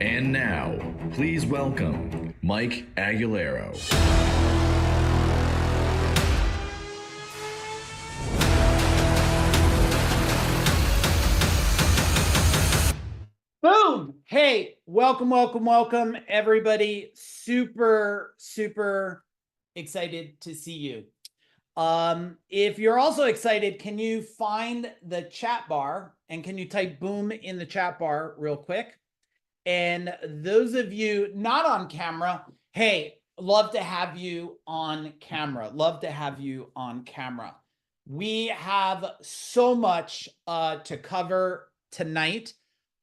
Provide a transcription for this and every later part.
And now, please welcome Mike Aguilera. Boom! Hey, welcome, everybody. Super excited to see you. If you're also excited, can you find the chat bar and can you type boom in the chat bar real quick? And those of you not on camera, hey, love to have you on camera. Love to have you on camera. We have so much to cover tonight.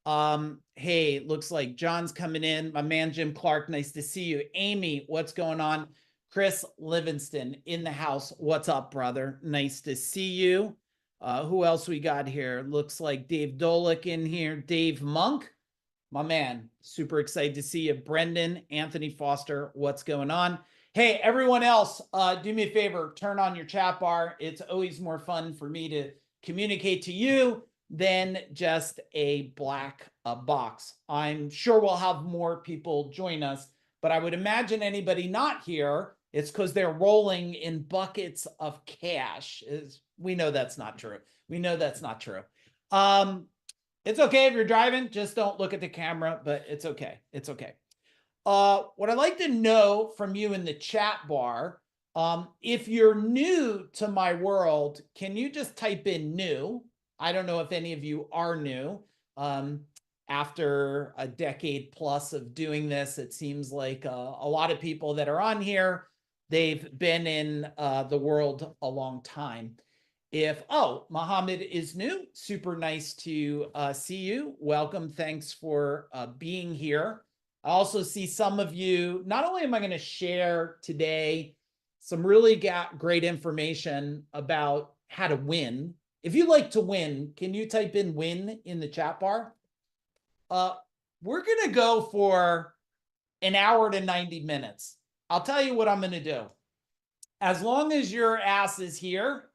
Hey, looks like John's coming in. My man Jim Clark, nice to see you. Amy, what's going on? Chris Livingston in the house. What's up, brother? Nice to see you. Who else we got here? Looks like Dave Dolick in here. Dave Monk, my man. Super excited to see you. Brendan, Anthony Foster, what's going on? Hey, everyone else, do me a favor, turn on your chat bar. It's always more fun for me to communicate to you than just a black box. I'm sure we'll have more people join us, but I would imagine anybody not here, it's because they're rolling in buckets of cash. We know that's not true. We know that's not true. It's okay if you're driving, just don't look at the camera, but it's okay. It's okay. What I'd like to know from you in the chat bar, if you're new to my world, can you just type in new? I don't know if any of you are new. After a decade plus of doing this, it seems like a lot of people that are on here, they've been in the world a long time. Mohammed is new, super nice to see you. Welcome, thanks for being here. I also see some of you, not only am I going to share today some really great information about how to win. If you like to win, can you type in win in the chat bar? We're going to go for an hour to 90 minutes. I'll tell you what I'm going to do. As long as your ass is here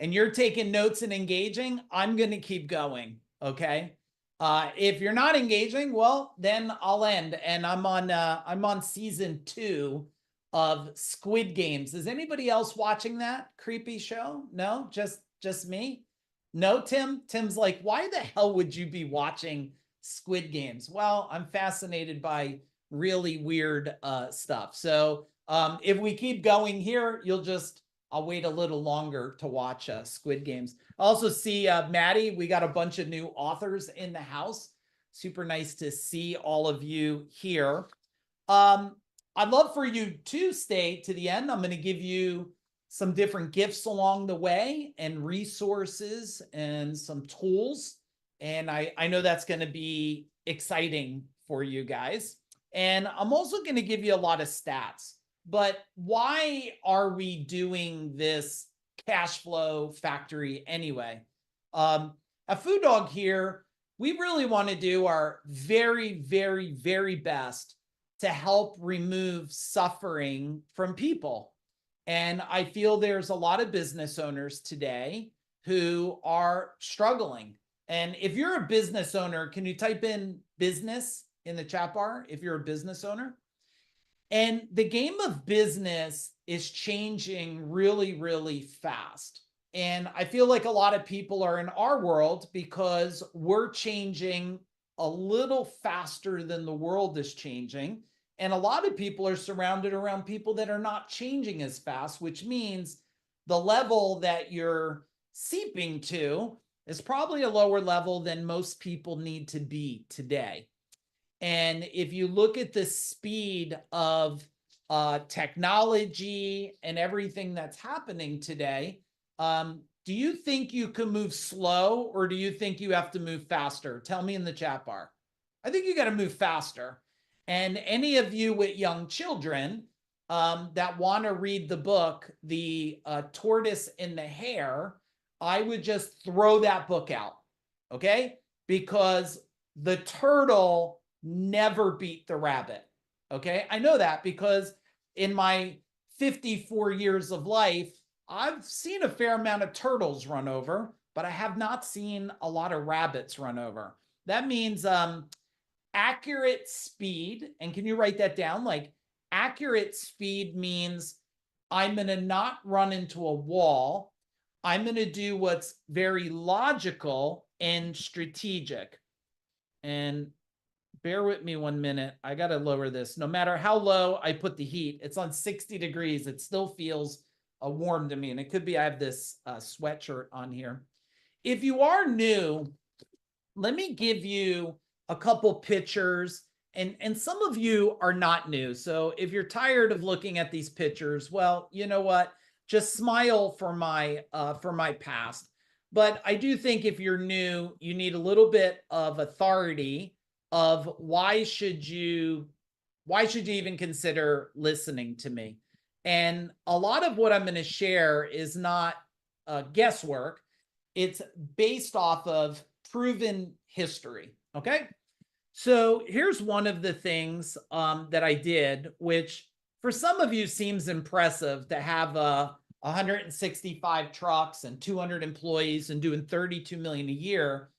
and you're taking notes and engaging, I'm going to keep going, okay? If you're not engaging, well, then I'll end. And I'm on season 2 of Squid Games. Is anybody else watching that creepy show? No, just me? No, Tim? Tim's like, why the hell would you be watching Squid Games? Well, I'm fascinated by really weird stuff. So if we keep going here, I'll wait a little longer to watch Squid Games. I also see Maddie, we got a bunch of new authors in the house. Super nice to see all of you here. I'd love for you to stay to the end. I'm going to give you some different gifts along the way and resources and some tools. And I know that's going to be exciting for you guys. And I'm also going to give you a lot of stats. But why are we doing this cash flow factory anyway? At Food Dog here, we really want to do our very best to help remove suffering from people. And I feel there's a lot of business owners today who are struggling. And if you're a business owner, can you type in business in the chat bar if you're a business owner? And the game of business is changing really fast. And I feel like a lot of people are in our world because we're changing a little faster than the world is changing. And a lot of people are surrounded around people that are not changing as fast, which means the level that you're seeping to is probably a lower level than most people need to be today. And if you look at the speed of technology and everything that's happening today, do you think you can move slow or do you think you have to move faster? Tell me in the chat bar. I think you got to move faster. And any of you with young children that want to read the book, The Tortoise and the Hare, I would just throw that book out, okay? Because the turtle never beat the rabbit, okay? I know that because in my 54 years of life, I've seen a fair amount of turtles run over, but I have not seen a lot of rabbits run over. That means accurate speed. And can you write that down? Like accurate speed means I'm going to not run into a wall. I'm going to do what's very logical and strategic. And bear with me 1 minute. I got to lower this. No matter how low I put the heat, it's on 60 degrees. It still feels warm to me. And it could be I have this sweatshirt on here. If you are new, let me give you a couple pictures. And some of you are not new. So if you're tired of looking at these pictures, well, you know what? Just smile for my past. But I do think if you're new, you need a little bit of authority of why should you even consider listening to me? And a lot of what I'm going to share is not guesswork. It's based off of proven history. Okay. So here's one of the things that I did, which for some of you seems impressive to have 165 trucks and 200 employees and doing 32 million a year.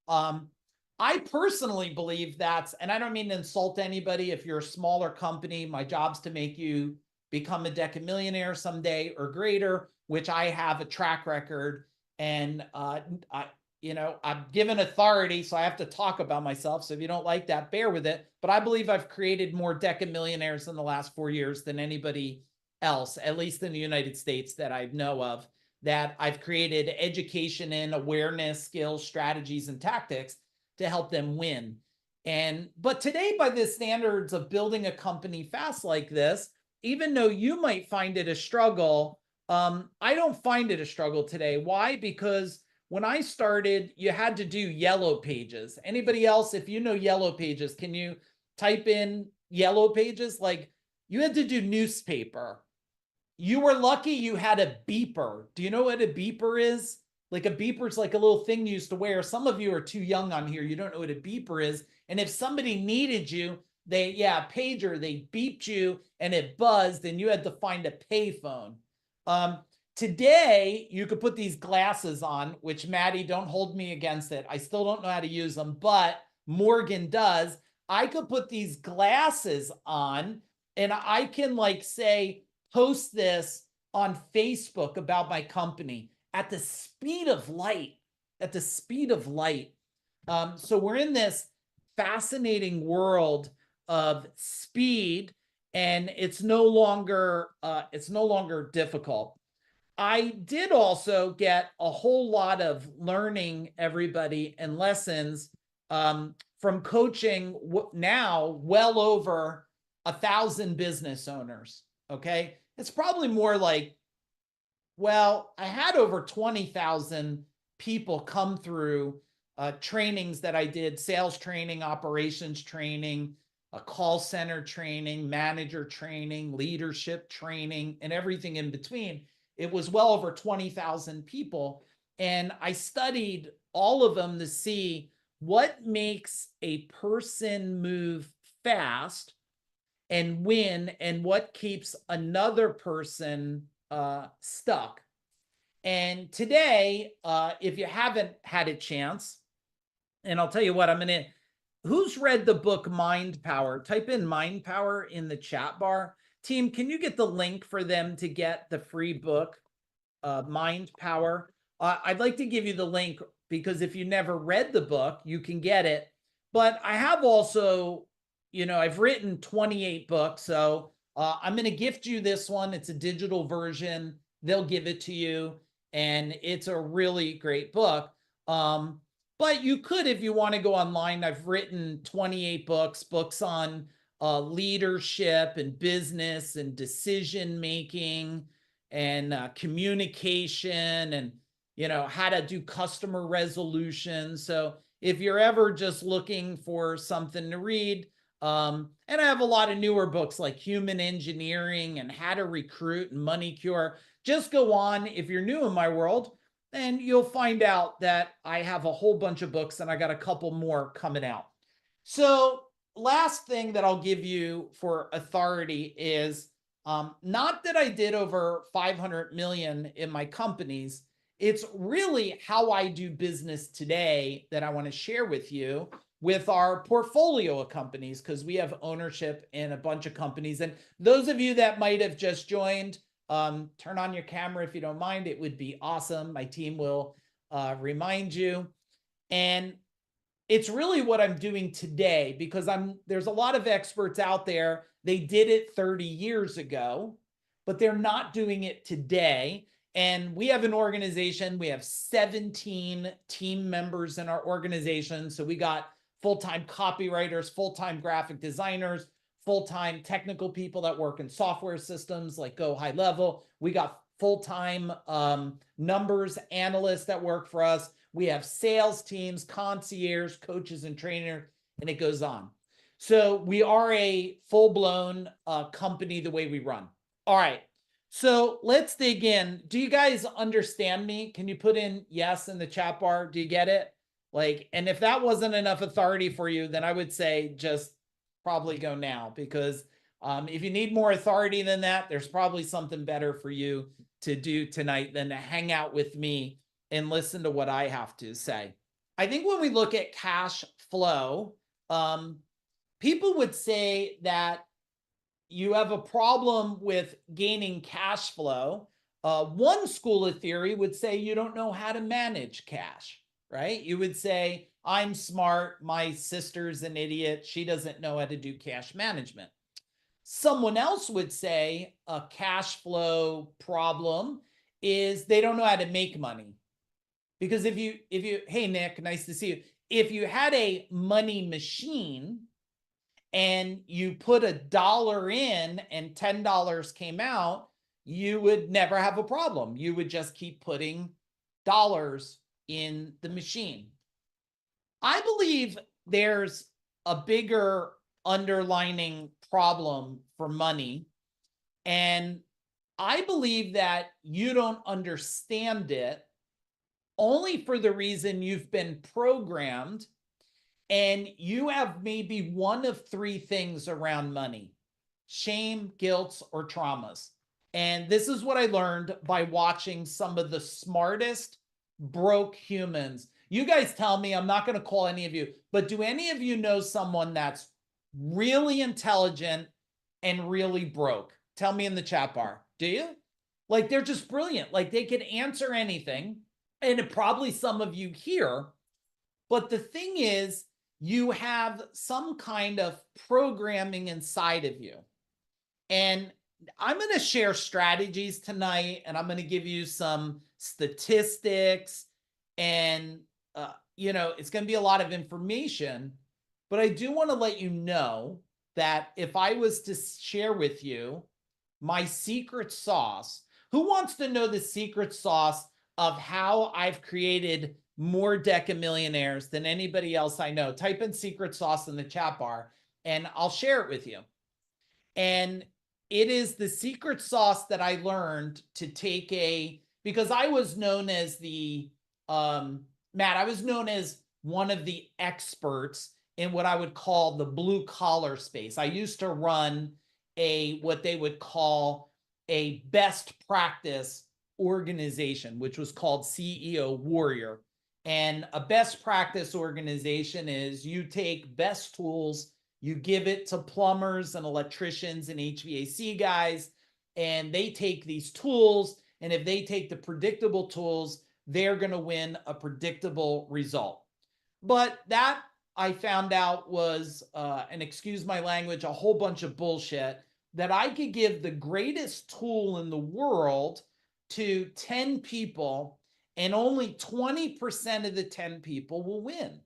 I personally believe that's, and I don't mean to insult anybody. If you're a smaller company, my job's to make you become a decamillionaire someday or greater, which I have a track record. And I'm given authority, so I have to talk about myself. So if you don't like that, bear with it. But I believe I've created more decamillionaires in the last 4 years than anybody else, at least in the United States that I know of, that I've created education in awareness, skills, strategies, and tactics to help them win. But today, by the standards of building a company fast like this, even though you might find it a struggle, I don't find it a struggle today. Why? Because when I started, you had to do yellow pages. Anybody else, if you know yellow pages, can you type in yellow pages? Like you had to do newspaper. You were lucky you had a beeper. Do you know what a beeper is? Like a beeper is like a little thing you used to wear. Some of you are too young on here. You don't know what a beeper is. And if somebody needed you, pager, they beeped you and it buzzed and you had to find a payphone. Today, you could put these glasses on, which Maddie, don't hold me against it. I still don't know how to use them, but Morgan does. I could put these glasses on and I can post this on Facebook about my company at the speed of light, so we're in this fascinating world of speed and it's no longer difficult. I did also get a whole lot of learning, everybody, and lessons from coaching now well over 1,000 business owners. Okay. It's probably more like, well, I had over 20,000 people come through trainings that I did, sales training, operations training, a call center training, manager training, leadership training, and everything in between. It was well over 20,000 people. And I studied all of them to see what makes a person move fast and win and what keeps another person stuck. And today, if you haven't had a chance, and I'll tell you what, who's read the book Mind Power? Type in Mind Power in the chat bar. Team, can you get the link for them to get the free book, Mind Power? I'd like to give you the link because if you never read the book, you can get it. But I have also, I've written 28 books. So I'm going to gift you this one. It's a digital version. They'll give it to you. And it's a really great book. But you could, if you want to go online, I've written 28 books on leadership and business and decision making and communication and, how to do customer resolution. So if you're ever just looking for something to read, and I have a lot of newer books like Human Engineering and How to Recruit and Money Cure. Just go on if you're new in my world and you'll find out that I have a whole bunch of books and I got a couple more coming out. So last thing that I'll give you for authority is not that I did over 500 million in my companies. It's really how I do business today that I want to share with you. with our portfolio of companies because we have ownership in a bunch of companies. And those of you that might have just joined, turn on your camera if you don't mind. It would be awesome. My team will remind you. And it's really what I'm doing today because there's a lot of experts out there. They did it 30 years ago, but they're not doing it today. And we have an organization. We have 17 team members in our organization. So we got full-time copywriters, full-time graphic designers, full-time technical people that work in software systems like Go High Level. We got full-time numbers analysts that work for us. We have sales teams, concierge, coaches, and trainers, and it goes on. So we are a full-blown company the way we run. All right. So let's dig in. Do you guys understand me? Can you put in yes in the chat bar? Do you get it? Like, and if that wasn't enough authority for you, then I would say just probably go now, because if you need more authority than that, there's probably something better for you to do tonight than to hang out with me and listen to what I have to say. I think when we look at cash flow, people would say that you have a problem with gaining cash flow. One school of theory would say you don't know how to manage cash, right? You would say, I'm smart, my sister's an idiot, she doesn't know how to do cash management. Someone else would say a cash flow problem is they don't know how to make money. Because if you, hey, Nick, nice to see you. If you had a money machine and you put $1 in and $10 came out, you would never have a problem. You would just keep putting dollars in the machine. I believe there's a bigger underlining problem for money. And I believe that you don't understand it only for the reason you've been programmed and you have maybe one of three things around money: shame, guilt, or traumas. And this is what I learned by watching some of the smartest broke humans. You guys tell me, I'm not going to call any of you, but do any of you know someone that's really intelligent and really broke? Tell me in the chat bar. Do you? Like, they're just brilliant. Like, they could answer anything. And probably some of you here. But the thing is, you have some kind of programming inside of you. And I'm going to share strategies tonight, and I'm going to give you some statistics, and it's going to be a lot of information. But I do want to let you know that if I was to share with you my secret sauce, who wants to know the secret sauce of how I've created more decamillionaires than anybody else I know? Type in secret sauce in the chat bar and I'll share it with you. And it is the secret sauce that I learned to take because I was known as Matt, I was known as one of the experts in what I would call the blue collar space. I used to run what they would call a best practice organization, which was called CEO Warrior. And a best practice organization is you take best tools, you give it to plumbers and electricians and HVAC guys, and they take these tools, and if they take the predictable tools, they're going to win a predictable result. But that, I found out, was, and excuse my language, a whole bunch of bullshit. That I could give the greatest tool in the world to 10 people, and only 20% of the 10 people will win.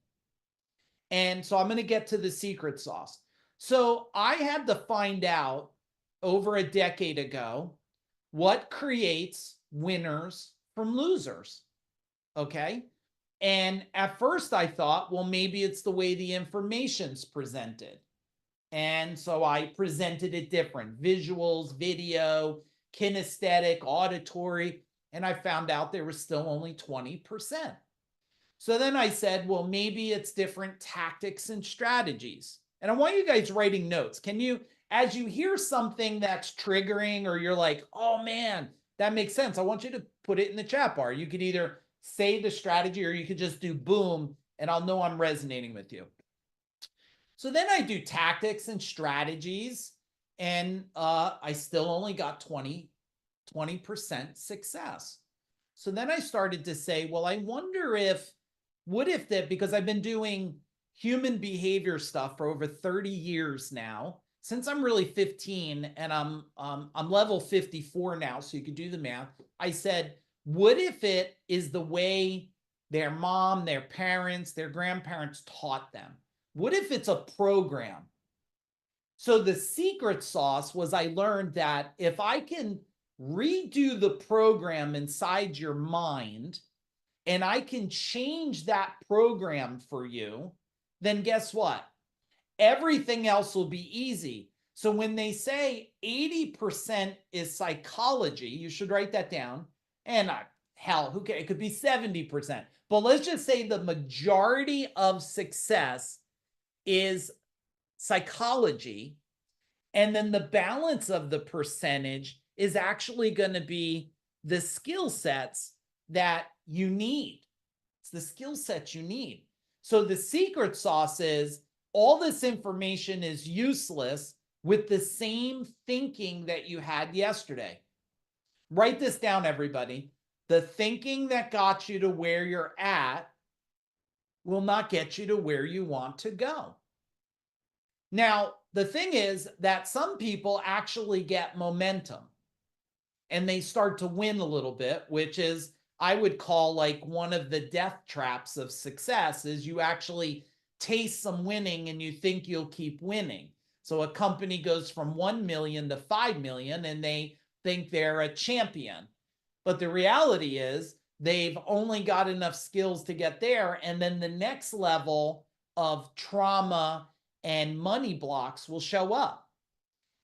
And so I'm going to get to the secret sauce. So I had to find out over a decade ago what creates winners from losers. Okay. And at first I thought, well, maybe it's the way the information's presented. And so I presented it different: visuals, video, kinesthetic, auditory. And I found out there was still only 20%. So then I said, well, maybe it's different tactics and strategies. And I want you guys writing notes. Can you, as you hear something that's triggering, or you're like, oh man, that makes sense, I want you to put it in the chat bar. You could either say the strategy, or you could just do boom, and I'll know I'm resonating with you. So then I do tactics and strategies, and I still only got 20% success. So then I started to say, well, I wonder what if that, because I've been doing human behavior stuff for over 30 years now, since I'm really 15, and I'm level 54 now, so you could do the math. I said, what if it is the way their mom, their parents, their grandparents taught them? What if it's a program? So the secret sauce was, I learned that if I can redo the program inside your mind, and I can change that program for you, then guess what? Everything else will be easy. So when they say 80% is psychology, you should write that down. And hell, who cares? It could be 70%. But let's just say the majority of success is psychology. And then the balance of the percentage is actually going to be the skill sets that you need. It's the skill sets you need. So the secret sauce is, all this information is useless with the same thinking that you had yesterday. Write this down, everybody. The thinking that got you to where you're at will not get you to where you want to go. Now, the thing is that some people actually get momentum and they start to win a little bit, which is, I would call, like, one of the death traps of success, is you actually taste some winning and you think you'll keep winning. So a company goes from 1 million to 5 million and they think they're a champion. But the reality is they've only got enough skills to get there. And then the next level of trauma and money blocks will show up.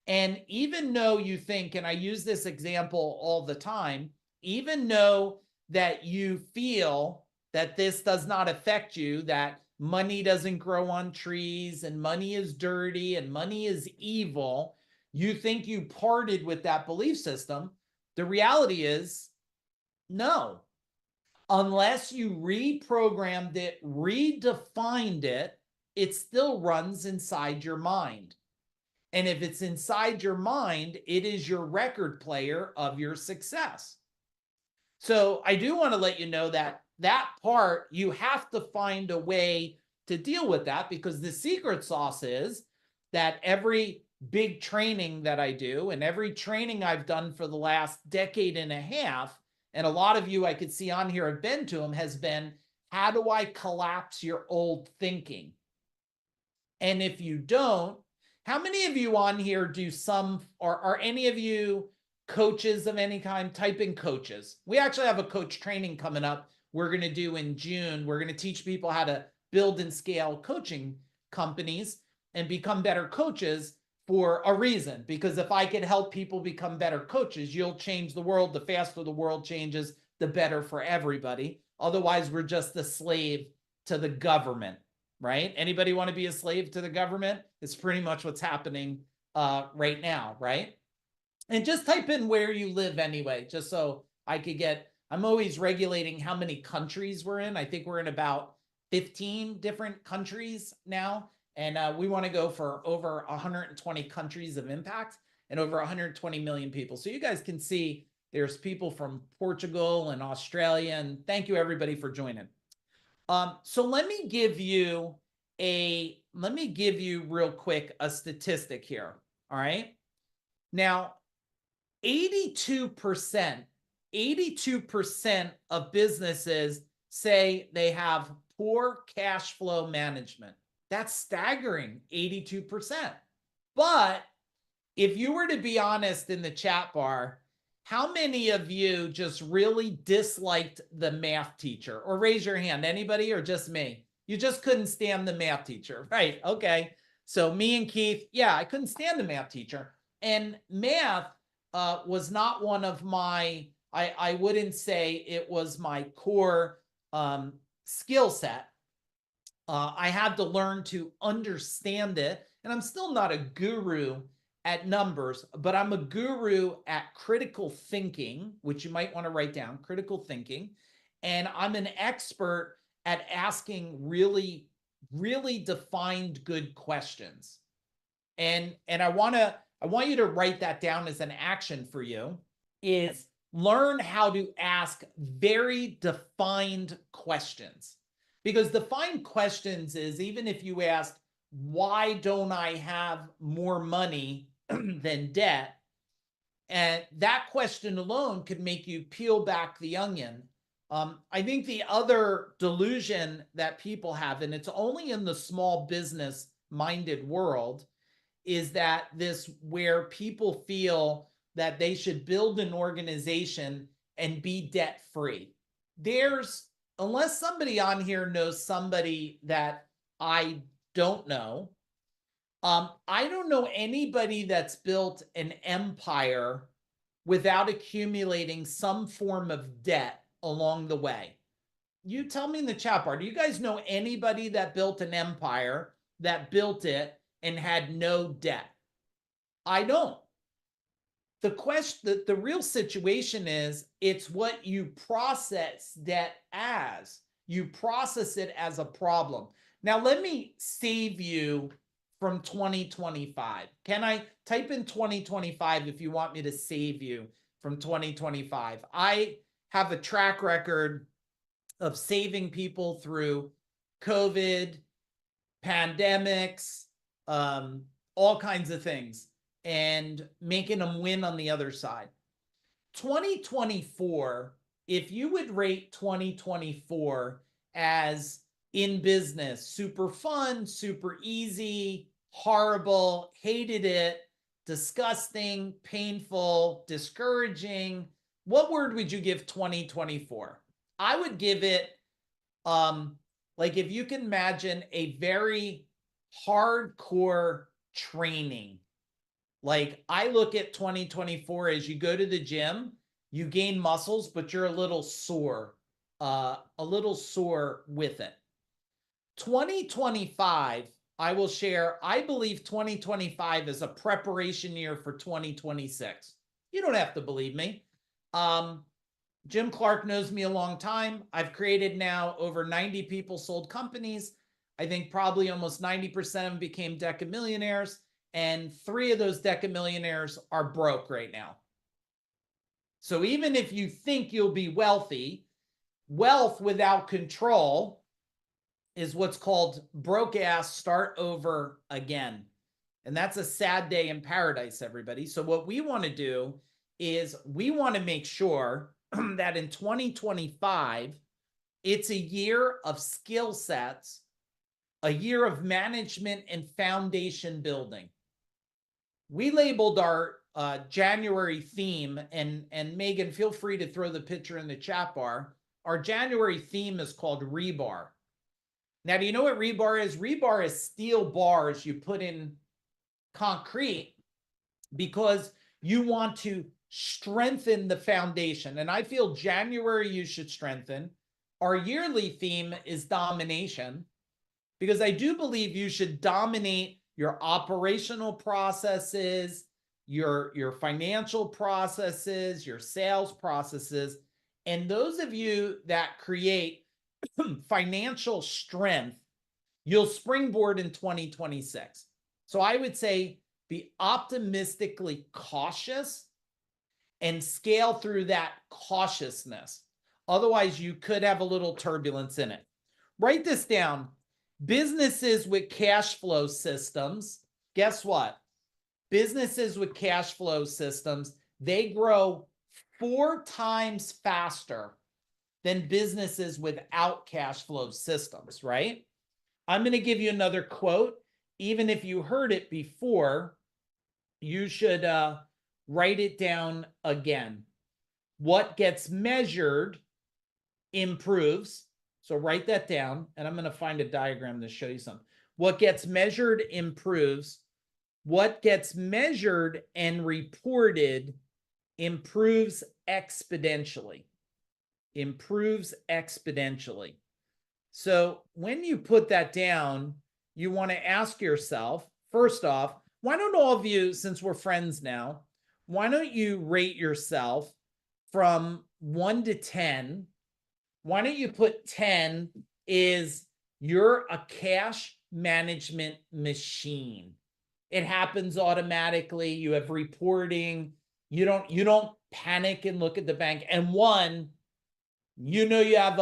And even though you think, and I use this example all the time, even though that you feel that this does not affect you, that money doesn't grow on trees and money is dirty and money is evil, you think you parted with that belief system. The reality is, no. Unless you reprogrammed it, redefined it, it still runs inside your mind. And if it's inside your mind, it is your record player of your success. So I do want to let you know that that part, you have to find a way to deal with that, because the secret sauce is that every big training that I do, and every training I've done for the last decade and a half, and a lot of you I could see on here have been to them, has been, how do I collapse your old thinking? And if you don't, how many of you on here do some, or are any of you coaches of any kind? Type in coaches. We actually have a coach training coming up we're going to do in June. We're going to teach people how to build and scale coaching companies and become better coaches for a reason. Because if I could help people become better coaches, you'll change the world. The faster the world changes, the better for everybody. Otherwise, we're just a slave to the government, right? Anybody want to be a slave to the government? It's pretty much what's happening right now, right? And just type in where you live anyway, just so I could get, I'm always regulating how many countries we're in. I think we're in about 15 different countries now. And we want to go for over 120 countries of impact and over 120 million people. So you guys can see there's people from Portugal and Australia. And thank you everybody for joining. So let me give you real quick a statistic here. All right. Now, 82% of businesses say they have poor cash flow management. That's staggering, 82%. But if you were to be honest in the chat bar, how many of you just really disliked the math teacher? Or raise your hand, anybody, or just me? You just couldn't stand the math teacher, right? Okay. So me and Keith, yeah, I couldn't stand the math teacher. And math was not one of my, I wouldn't say it was my core skill set. I had to learn to understand it. And I'm still not a guru at numbers, but I'm a guru at critical thinking, which you might want to write down, critical thinking. And I'm an expert at asking really really defined good questions. And I want you to write that down as an action for you, is learn how to ask very defined questions. Because defined questions is, even if you asked, why don't I have more money than debt? And that question alone could make you peel back the onion. I think the other delusion that people have, and it's only in the small business minded world, is that this where people feel that they should build an organization and be debt free. Unless somebody on here knows somebody that I don't know, I don't know anybody that's built an empire without accumulating some form of debt along the way. You tell me in the chat bar, do you guys know anybody that built an empire, that built it and had no debt? I don't. The real situation is, it's what you process debt as. You process it as a problem. Now, let me save you from 2025. Can I type in 2025 if you want me to save you from 2025? I have a track record of saving people through COVID, pandemics, all kinds of things, and making them win on the other side. 2024, if you would rate 2024 as in business, super fun, super easy, horrible, hated it, disgusting, painful, discouraging, what word would you give 2024? I would give it, like, if you can imagine a very hardcore training. Like, I look at 2024 as you go to the gym, you gain muscles, but you're a little sore with it. 2025, I will share, I believe 2025 is a preparation year for 2026. You don't have to believe me. Jim Clark knows me a long time. I've created now over 90 people sold companies. I think probably almost 90% of them became decamillionaires, and 3 of those decamillionaires are broke right now. So even if you think you'll be wealthy, wealth without control is what's called broke ass start over again. And that's a sad day in paradise, everybody. So what we want to do is we want to make sure that in 2025, it's a year of skill sets, a year of management and foundation building. We labeled our January theme, and Megan, feel free to throw the picture in the chat bar. Our January theme is called rebar. Now, do you know what rebar is? Rebar is steel bars you put in concrete because you want to strengthen the foundation. And I feel January you should strengthen. Our yearly theme is domination, because I do believe you should dominate your operational processes, your financial processes, your sales processes. And those of you that create financial strength, you'll springboard in 2026. So I would say be optimistically cautious and scale through that cautiousness. Otherwise, you could have a little turbulence in it. Write this down. Businesses with cash flow systems, guess what? Businesses with cash flow systems, they grow 4 times faster than businesses without cash flow systems, right? I'm going to give you another quote. Even if you heard it before, you should write it down again. What gets measured improves. So write that down, and I'm going to find a diagram to show you something. What gets measured improves. What gets measured and reported improves exponentially. Improves exponentially. So when you put that down, you want to ask yourself, first off, why don't all of you, since we're friends now, why don't you rate yourself from 1 to 10? Why don't you put 10 is You're a cash management machine. It happens automatically. You have reporting. You don't panic and look at the bank. And one, you know you have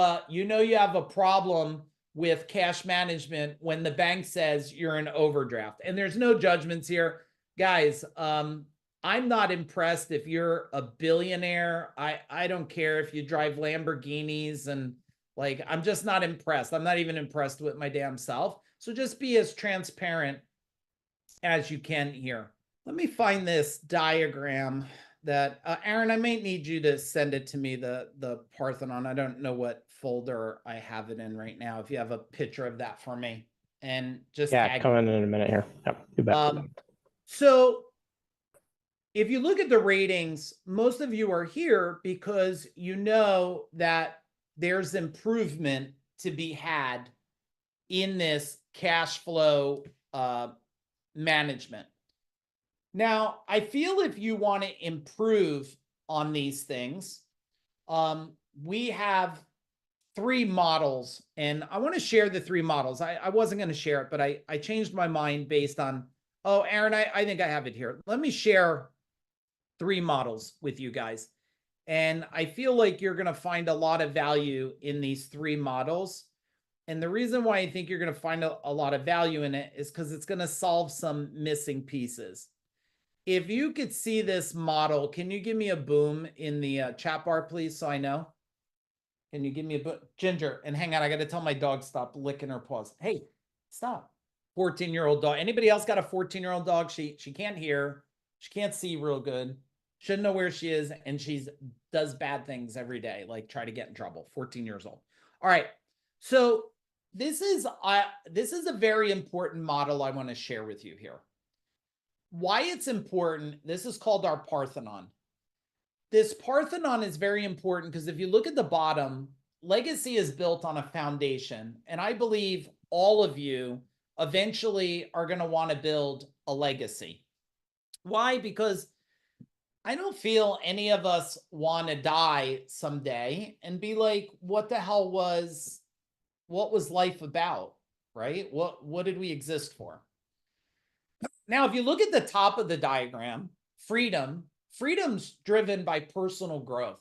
a problem with cash management when the bank says you're in overdraft. And there's no judgments here. Guys, I'm not impressed if you're a billionaire. I don't care if you drive Lamborghinis, and like, I'm just not impressed. I'm not even impressed with my damn self. So just be as transparent as you can here. Let me find this diagram that Aaron, I may need you to send it to me, the Parthenon. I don't know what folder I have it in right now. If you have a picture of that for me, and just Yeah, coming in a minute here. Yep, you bet. So if you look at the ratings, most of you are here because you know that there's improvement to be had in this cash flow management. Now, I feel if you want to improve on these things, we have 3 models, and I want to share the 3 models. I wasn't going to share it, but I changed my mind based on, oh, Aaron, I think I have it here. Let me share 3 models with you guys. And I feel like you're going to find a lot of value in these 3 models. And the reason why I think you're going to find a lot of value in it is because it's going to solve some missing pieces. If you could see this model, can you give me a boom in the chat bar, please, so I know? Can you give me a boom? Ginger, and hang on, I got to tell my dog stop licking her paws. Hey, stop. 14-year-old dog. Anybody else got a 14-year-old dog? She can't hear. She can't see real good. Shouldn't know where she is, and she does bad things every day, like try to get in trouble. 14 years old. All right. So this is a very important model I want to share with you here. Why it's important, this is called our Parthenon. This Parthenon is very important because if you look at the bottom, legacy is built on a foundation. And I believe all of you eventually are going to want to build a legacy. Why? Because I don't feel any of us want to die someday and be like, what the hell what was life about, right? What did we exist for? Now, if you look at the top of the diagram, freedom's driven by personal growth.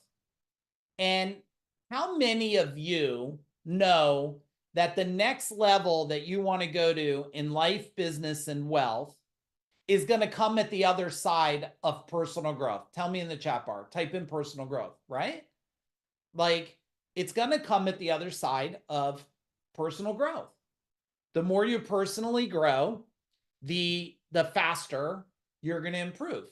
And how many of you know that the next level that you want to go to in life, business, and wealth is going to come at the other side of personal growth? Tell me in the chat bar, type in personal growth, right? Like, it's going to come at the other side of personal growth. The more you personally grow, the faster you're going to improve.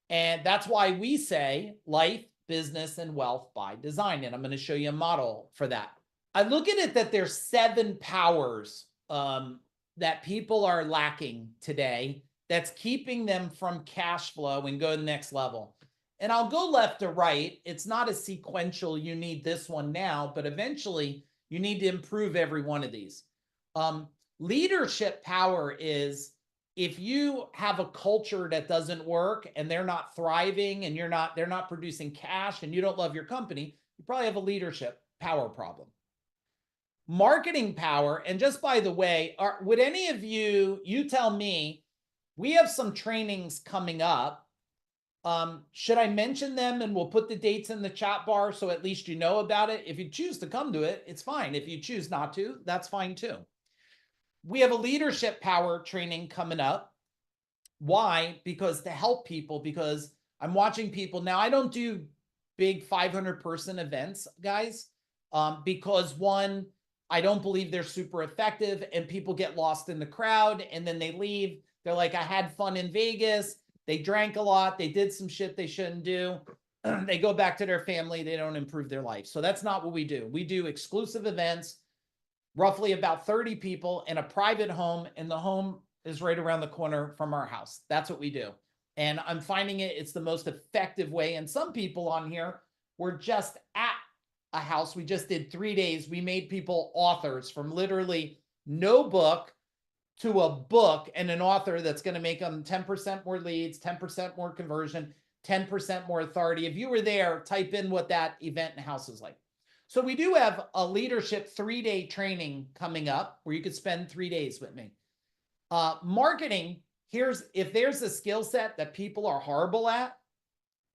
And that's why we say life, business, and wealth by design. And I'm going to show you a model for that. I look at it that there's 7 powers that people are lacking today that's keeping them from cash flow and go to the next level. And I'll go left to right. It's not a sequential, you need this one now, but eventually you need to improve every one of these. Leadership power is if you have a culture that doesn't work and they're not thriving and they're not producing cash and you don't love your company, you probably have a leadership power problem. Marketing power, and just by the way, would any of you tell me, we have some trainings coming up. Should I mention them and we'll put the dates in the chat bar so at least you know about it? If you choose to come to it, it's fine. If you choose not to, that's fine too. We have a leadership power training coming up. Why? Because to help people, because I'm watching people now. I don't do big 500-person events, guys, because one, I don't believe they're super effective and people get lost in the crowd and then they leave. They're like, I had fun in Vegas. They drank a lot. They did some shit they shouldn't do. They go back to their family. They don't improve their life. So that's not what we do. We do exclusive events, roughly about 30 people in a private home, and the home is right around the corner from our house. That's what we do. And I'm finding it's the most effective way. And some people on here were just at a house. We just did 3 days. We made people authors from literally no book to a book and an author that's going to make them 10% more leads, 10% more conversion, 10% more authority. If you were there, type in what that event and house is like. So we do have a leadership 3-day training coming up where you could spend 3 days with me. Marketing, if there's a skill set that people are horrible at,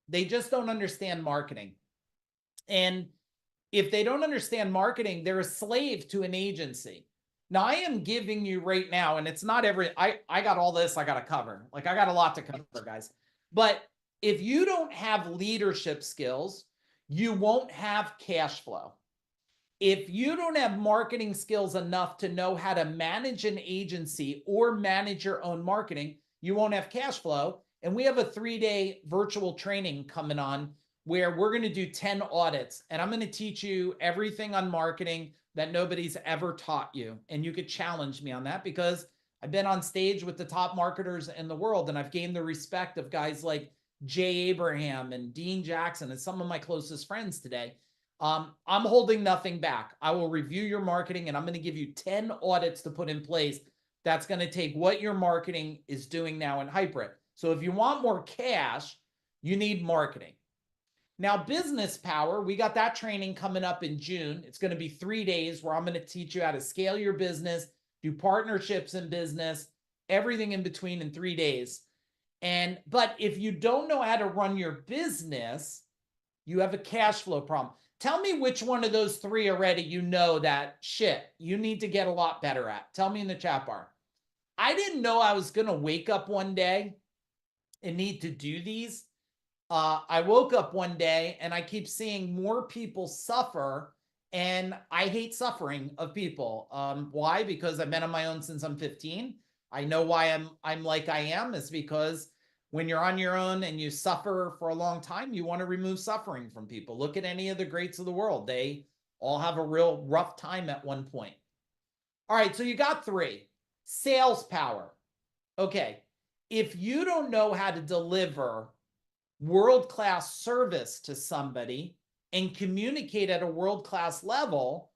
they just don't understand marketing. And if they don't understand marketing, they're a slave to an agency. Now, I am giving you right now, and it's not I got all this I got to cover. Like, I got a lot to cover, guys. But if you don't have leadership skills, you won't have cash flow. If you don't have marketing skills enough to know how to manage an agency or manage your own marketing, you won't have cash flow. And we have a 3-day virtual training coming on where we're going to do 10 audits. And I'm going to teach you everything on marketing that nobody's ever taught you. And you could challenge me on that because I've been on stage with the top marketers in the world, and I've gained the respect of guys like Jay Abraham and Dean Jackson and some of my closest friends today. I'm holding nothing back. I will review your marketing, and I'm going to give you 10 audits to put in place. That's going to take what your marketing is doing now and hyper it. So if you want more cash, you need marketing. Now, business power, we got that training coming up in June. It's going to be 3 days where I'm going to teach you how to scale your business, do partnerships in business, everything in between in 3 days. But if you don't know how to run your business, you have a cash flow problem. Tell me which one of those 3 already you know that shit you need to get a lot better at. Tell me in the chat bar. I didn't know I was going to wake up one day and need to do these. I woke up one day and I keep seeing more people suffer, and I hate suffering of people. Why? Because I've been on my own since I'm 15. I know why I'm like I am is because when you're on your own and you suffer for a long time, you want to remove suffering from people. Look at any of the greats of the world. They all have a real rough time at one point. All right, so you got 3. Sales power. Okay, if you don't know how to deliver world-class service to somebody and communicate at a world-class level,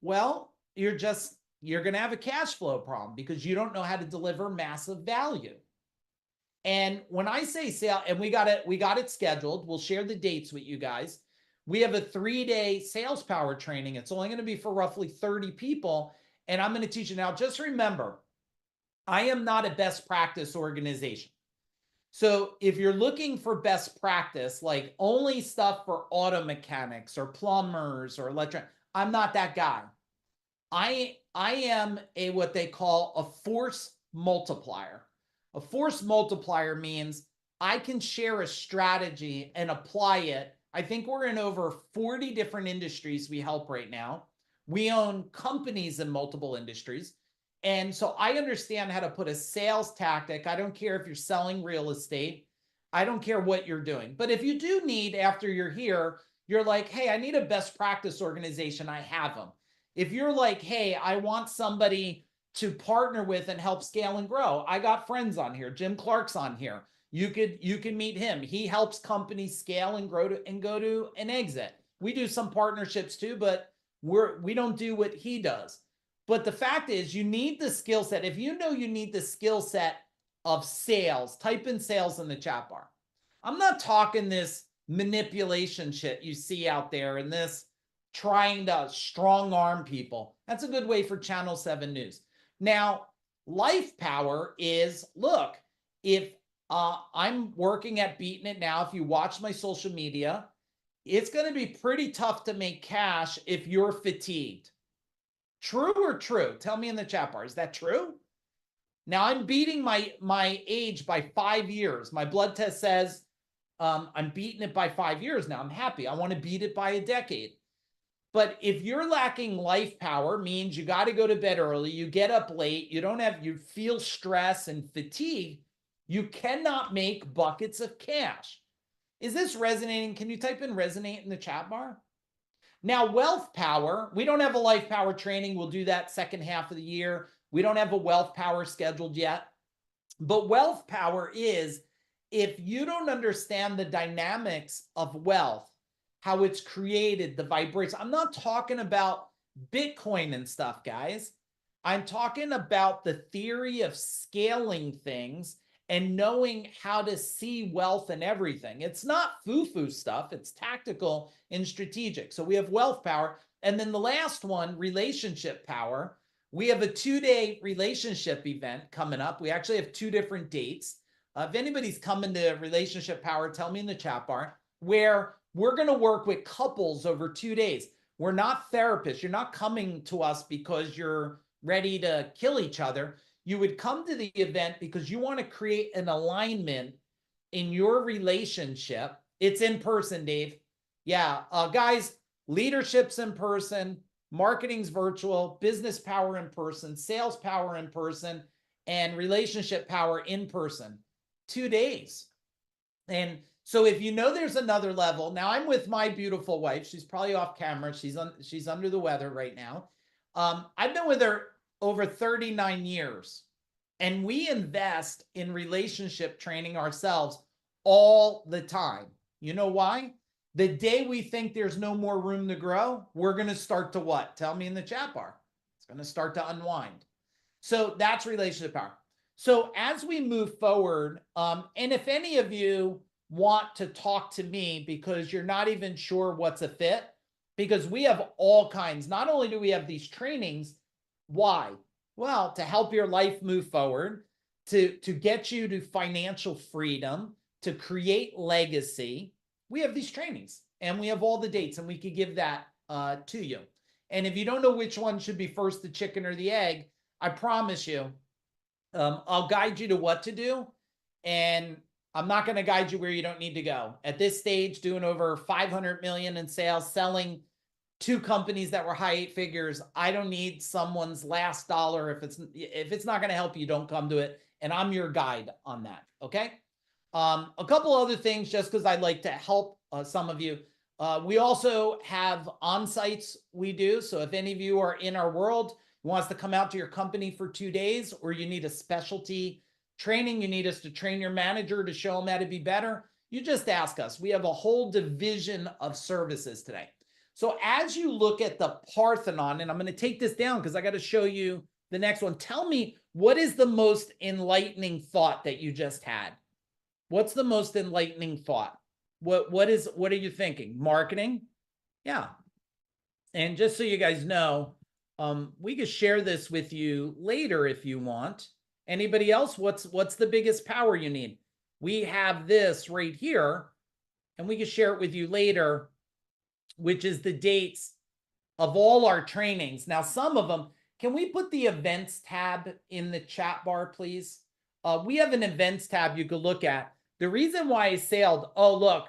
well, you're going to have a cash flow problem because you don't know how to deliver massive value. And when I say sale, and we got it scheduled, we'll share the dates with you guys. We have a 3-day sales power training. It's only going to be for roughly 30 people. And I'm going to teach you now. Just remember, I am not a best practice organization. So if you're looking for best practice, like only stuff for auto mechanics or plumbers or electricians, I'm not that guy. I am what they call a force multiplier. A force multiplier means I can share a strategy and apply it. I think we're in over 40 different industries we help right now. We own companies in multiple industries. And so I understand how to put a sales tactic. I don't care if you're selling real estate. I don't care what you're doing. But if you do need, after you're here, you're like, hey, I need a best practice organization. I have them. If you're like, hey, I want somebody to partner with and help scale and grow, I got friends on here. Jim Clark's on here. You can meet him. He helps companies scale and grow and go to an exit. We do some partnerships too, but we don't do what he does. But the fact is, you need the skill set. If you know you need the skill set of sales, type in sales in the chat bar. I'm not talking this manipulation shit you see out there and this trying to strong arm people. That's a good way for Channel 7 News. Now, life power is, look, if I'm working at Beating It now, if you watch my social media, it's going to be pretty tough to make cash if you're fatigued. True or true? Tell me in the chat bar. Is that true? Now I'm beating my age by 5 years. My blood test says I'm beating it by 5 years now. I'm happy. I want to beat it by a decade. But if you're lacking life power, means you got to go to bed early, you get up late, you feel stress and fatigue, you cannot make buckets of cash. Is this resonating? Can you type in resonate in the chat bar? Now, wealth power, we don't have a life power training. We'll do that second half of the year. We don't have a wealth power scheduled yet. But wealth power is, if you don't understand the dynamics of wealth, how it's created, the vibration. I'm not talking about Bitcoin and stuff, guys. I'm talking about the theory of scaling things and knowing how to see wealth in everything. It's not foo-foo stuff. It's tactical and strategic. So we have wealth power. And then the last one, relationship power. We have a 2-day relationship event coming up. We actually have 2 different dates. If anybody's coming to Relationship Power, tell me in the chat bar, where we're going to work with couples over 2 days. We're not therapists. You're not coming to us because you're ready to kill each other. You would come to the event because you want to create an alignment in your relationship. It's in person, Dave. Yeah, guys, leadership's in person, marketing's virtual, business power in person, sales power in person, and relationship power in person. 2 days. And so if you know there's another level, now I'm with my beautiful wife. She's probably off camera. She's under the weather right now. I've been with her over 39 years, and we invest in relationship training ourselves all the time. You know why? The day we think there's no more room to grow, we're going to start to what? Tell me in the chat bar. It's going to start to unwind. So that's relationship power. So as we move forward, and if any of you want to talk to me because you're not even sure what's a fit, because we have all kinds, not only do we have these trainings, why? Well, to help your life move forward, to get you to financial freedom, to create legacy, we have these trainings and we have all the dates, and we could give that to you. And if you don't know which one should be first, the chicken or the egg, I promise you, I'll guide you to what to do. And I'm not going to guide you where you don't need to go. At this stage, doing over 500 million in sales, selling 2 companies that were high 8 figures. I don't need someone's last dollar. If it's not going to help you, don't come to it. And I'm your guide on that. Okay. A couple other things, just because I'd like to help some of you. We also have on-sites we do. So if any of you are in our world, wants to come out to your company for 2 days, or you need a specialty training, you need us to train your manager to show them how to be better, you just ask us. We have a whole division of services today. So as you look at the Parthenon, and I'm going to take this down because I got to show you the next one. Tell me, what is the most enlightening thought that you just had? What's the most enlightening thought? What are you thinking? Marketing? Yeah. And just so you guys know, we could share this with you later if you want. Anybody else? What's the biggest power you need? We have this right here, and we can share it with you later, which is the dates of all our trainings. Now, some of them, can we put the events tab in the chat bar, please? We have an events tab you could look at. The reason why I sailed, oh, look,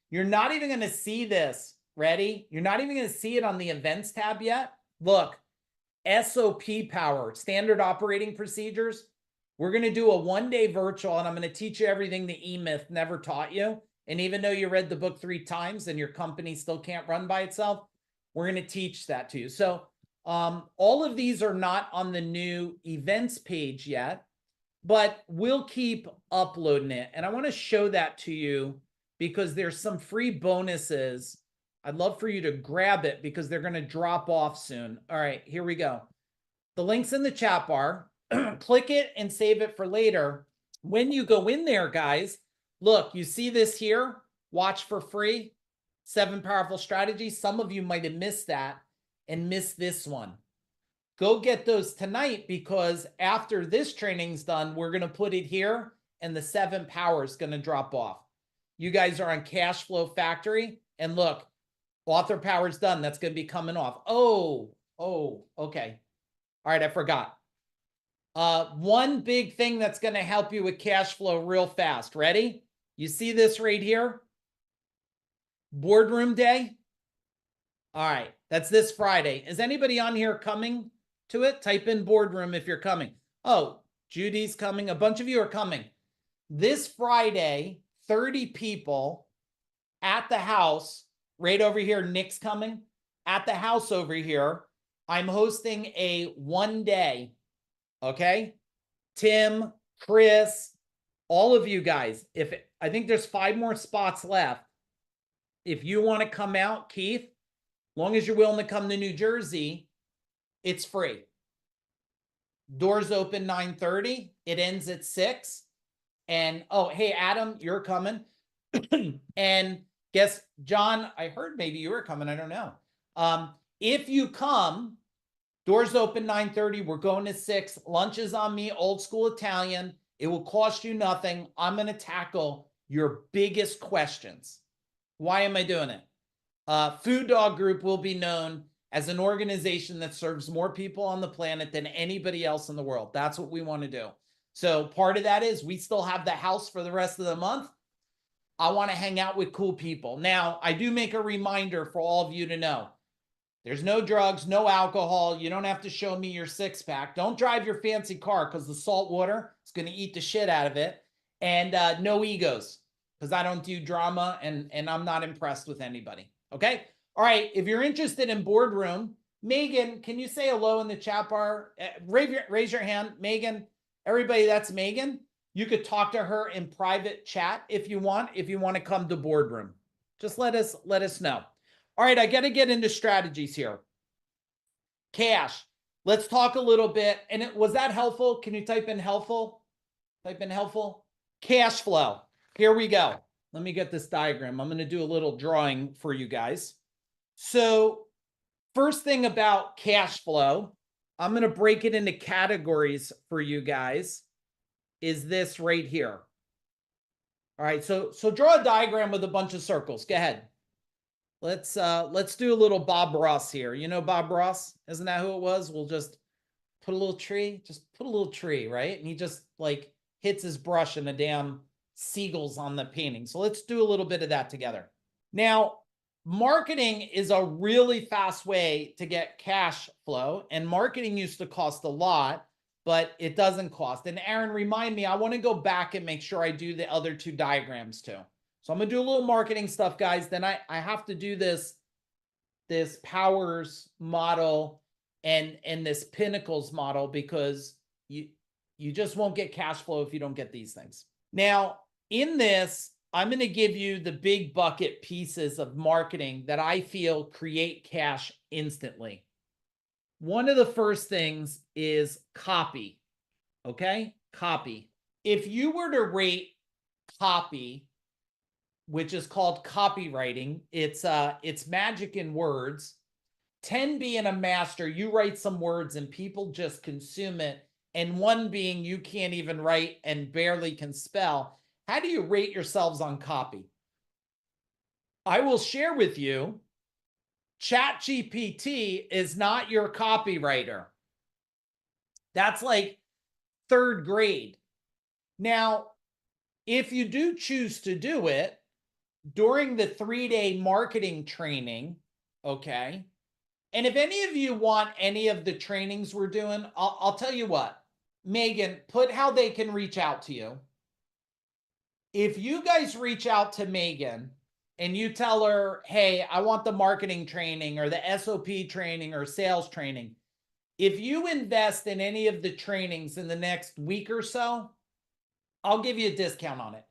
you're not even going to see this. Ready? You're not even going to see it on the events tab yet. Look, SOP power, standard operating procedures. We're going to do a 1-day virtual, and I'm going to teach you everything the E-Myth never taught you. And even though you read the book 3 times and your company still can't run by itself, we're going to teach that to you. So all of these are not on the new events page yet, but we'll keep uploading it. And I want to show that to you because there's some free bonuses. I'd love for you to grab it because they're going to drop off soon. All right, here we go. The link's in the chat bar. Click it and save it for later. When you go in there, guys, look, you see this here? Watch for free. 7 powerful strategies. Some of you might have missed that and missed this one. Go get those tonight, because after this training's done, we're going to put it here and the 7 power is going to drop off. You guys are on Cash Flow Factory, and look, Author Power's done. That's going to be coming off. Oh, okay. All right, I forgot. One big thing that's going to help you with cash flow real fast. Ready? You see this right here? Boardroom Day. All right, that's this Friday. Is anybody on here coming to it? Type in boardroom if you're coming. Oh, Judy's coming. A bunch of you are coming. This Friday, 30 people at the house right over here. Nick's coming at the house over here. I'm hosting a 1-day. Okay. Tim, Chris, all of you guys. I think there's 5 more spots left. If you want to come out, Keith, long as you're willing to come to New Jersey, it's free. Doors open 9:30. It ends at 6. And oh, hey, Adam, you're coming. And guess, John, I heard maybe you were coming. I don't know. If you come, doors open 9:30. We're going to 6. Lunch is on me, old school Italian. It will cost you nothing. I'm going to tackle your biggest questions. Why am I doing it? Food Dog Group will be known as an organization that serves more people on the planet than anybody else in the world. That's what we want to do. So part of that is we still have the house for the rest of the month. I want to hang out with cool people. Now, I do make a reminder for all of you to know. There's no drugs, no alcohol. You don't have to show me your 6-pack. Don't drive your fancy car because the salt water is going to eat the shit out of it. And no egos, because I don't do drama and I'm not impressed with anybody. Okay? All right. If you're interested in Boardroom, Megan, can you say hello in the chat bar? Raise your hand. Megan, everybody, that's Megan. You could talk to her in private chat if you want to come to Boardroom. Just let us know. All right, I got to get into strategies here. Cash. Let's talk a little bit. And was that helpful? Can you type in helpful? Type in helpful. Cash flow. Here we go. Let me get this diagram. I'm going to do a little drawing for you guys. So first thing about cash flow, I'm going to break it into categories for you guys, is this right here. All right, so draw a diagram with a bunch of circles. Go ahead. Let's do a little Bob Ross here. You know Bob Ross? Isn't that who it was? We'll just put a little tree, right? And he just like hits his brush and the damn seagulls on the painting. So let's do a little bit of that together. Now, marketing is a really fast way to get cash flow, and marketing used to cost a lot, but it doesn't cost. And Aaron, remind me, I want to go back and make sure I do the other 2 diagrams too. So I'm going to do a little marketing stuff, guys. Then I have to do this Powers model and this Pinnacles model, because you just won't get cash flow if you don't get these things. Now, in this, I'm going to give you the big bucket pieces of marketing that I feel create cash instantly. One of the first things is copy. Okay? Copy. If you were to rate copy, which is called copywriting, it's magic in words. 10 being a master, you write some words and people just consume it. And 1 being you can't even write and barely can spell. How do you rate yourselves on copy? I will share with you, ChatGPT is not your copywriter. That's like 3rd grade. Now, if you do choose to do it during the 3-day marketing training, okay? And if any of you want any of the trainings we're doing, I'll tell you what, Megan, put how they can reach out to you. If you guys reach out to Megan and you tell her, hey, I want the marketing training or the SOP training or sales training, if you invest in any of the trainings in the next week or so, I'll give you a discount on it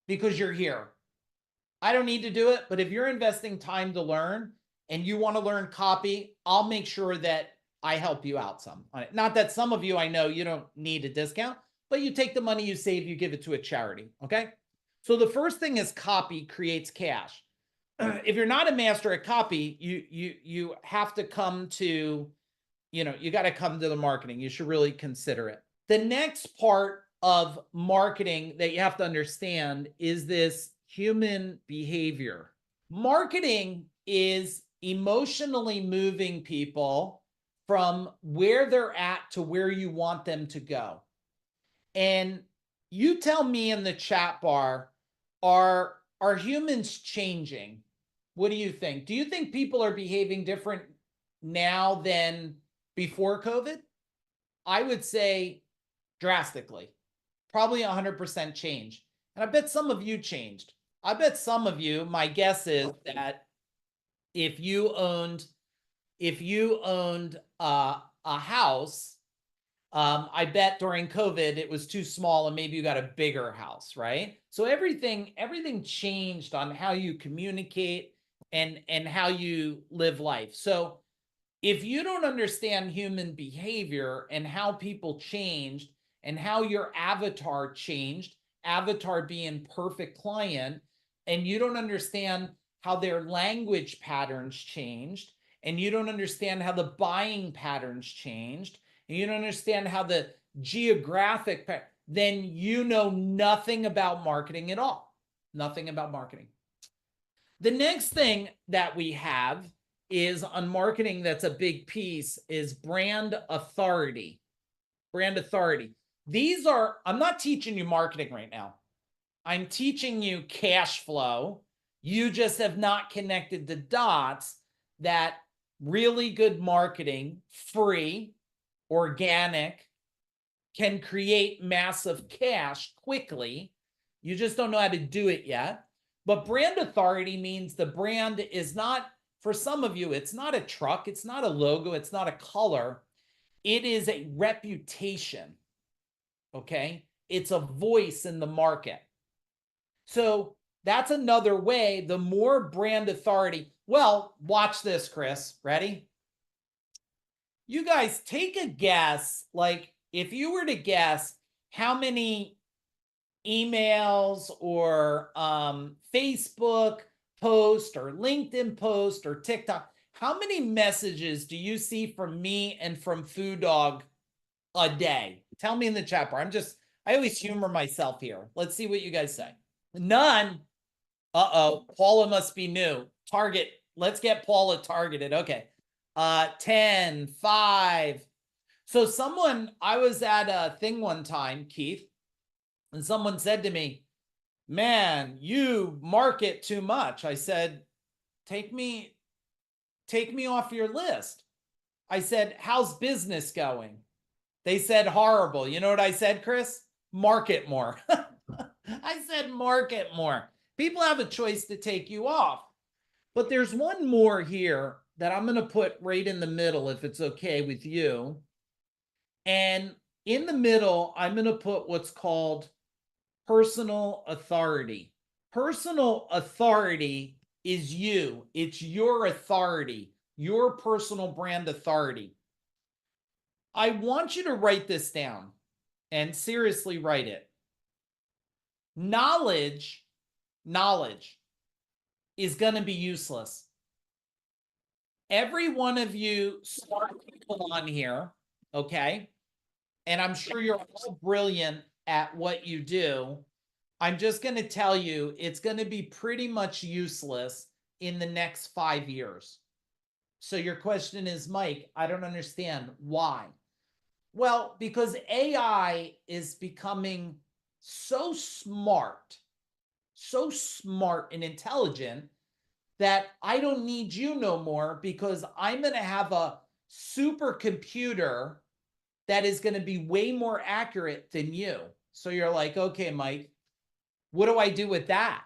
because you're here. I don't need to do it, but if you're investing time to learn and you want to learn copy, I'll make sure that I help you out some on it. Not that some of you, I know you don't need a discount, but you take the money you save, you give it to a charity. Okay. So the first thing is copy creates cash. If you're not a master at copy, you have to come to, you got to come to the marketing. You should really consider it. The next part of marketing that you have to understand is this human behavior. Marketing is emotionally moving people from where they're at to where you want them to go. And you tell me in the chat bar, are humans changing? What do you think? Do you think people are behaving different now than before COVID? I would say drastically, probably 100% change. And I bet some of you changed. I bet some of you, my guess is that if you owned a house, I bet during COVID it was too small and maybe you got a bigger house, right? So everything changed on how you communicate and how you live life. So if you don't understand human behavior and how people changed and how your avatar changed, avatar being perfect client, and you don't understand how their language patterns changed and you don't understand how the buying patterns changed, and you don't understand how the geographic, then you know nothing about marketing at all. Nothing about marketing. The next thing that we have is on marketing that's a big piece is brand authority. Brand authority. These are, I'm not teaching you marketing right now. I'm teaching you cash flow. You just have not connected the dots that really good marketing, free, organic, can create massive cash quickly. You just don't know how to do it yet. But brand authority means the brand is not, for some of you, it's not a truck, it's not a logo, it's not a color. It is a reputation, okay? It's a voice in the market. So that's another way, the more brand authority. Well, watch this, Chris. Ready? You guys take a guess. Like if you were to guess how many emails or Facebook post or LinkedIn post or TikTok, how many messages do you see from me and from Food Dog a day? Tell me in the chat bar. I always humor myself here. Let's see what you guys say. None. Uh-oh, Paula must be new. Target. Let's get Paula targeted. Okay. 10, 5. So I was at a thing one time, Keith, and someone said to me, man, you market too much. I said, take me off your list. I said, how's business going? They said, horrible. You know what I said, Chris? Market more. I said, market more. People have a choice to take you off. But there's one more here that I'm going to put right in the middle, if it's okay with you. And in the middle, I'm going to put what's called personal authority. Personal authority is you. It's your authority, your personal brand authority. I want you to write this down and seriously write it. Knowledge is going to be useless. Every one of you smart people on here, okay? And I'm sure you're all brilliant at what you do. I'm just going to tell you, it's going to be pretty much useless in the next 5 years. So your question is, Mike, I don't understand why. Well, because AI is becoming so smart and intelligent that I don't need you no more, because I'm going to have a supercomputer that is going to be way more accurate than you. So you're like, okay, Mike, what do I do with that?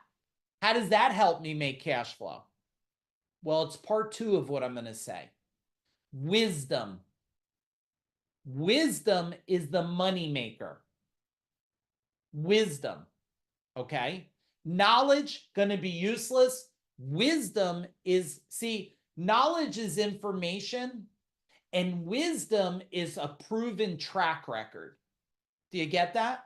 How does that help me make cash flow? Well, it's part 2 of what I'm going to say. Wisdom. Wisdom is the money maker. Wisdom. Okay. Knowledge going to be useless. Wisdom is, see, knowledge is information and wisdom is a proven track record. Do you get that?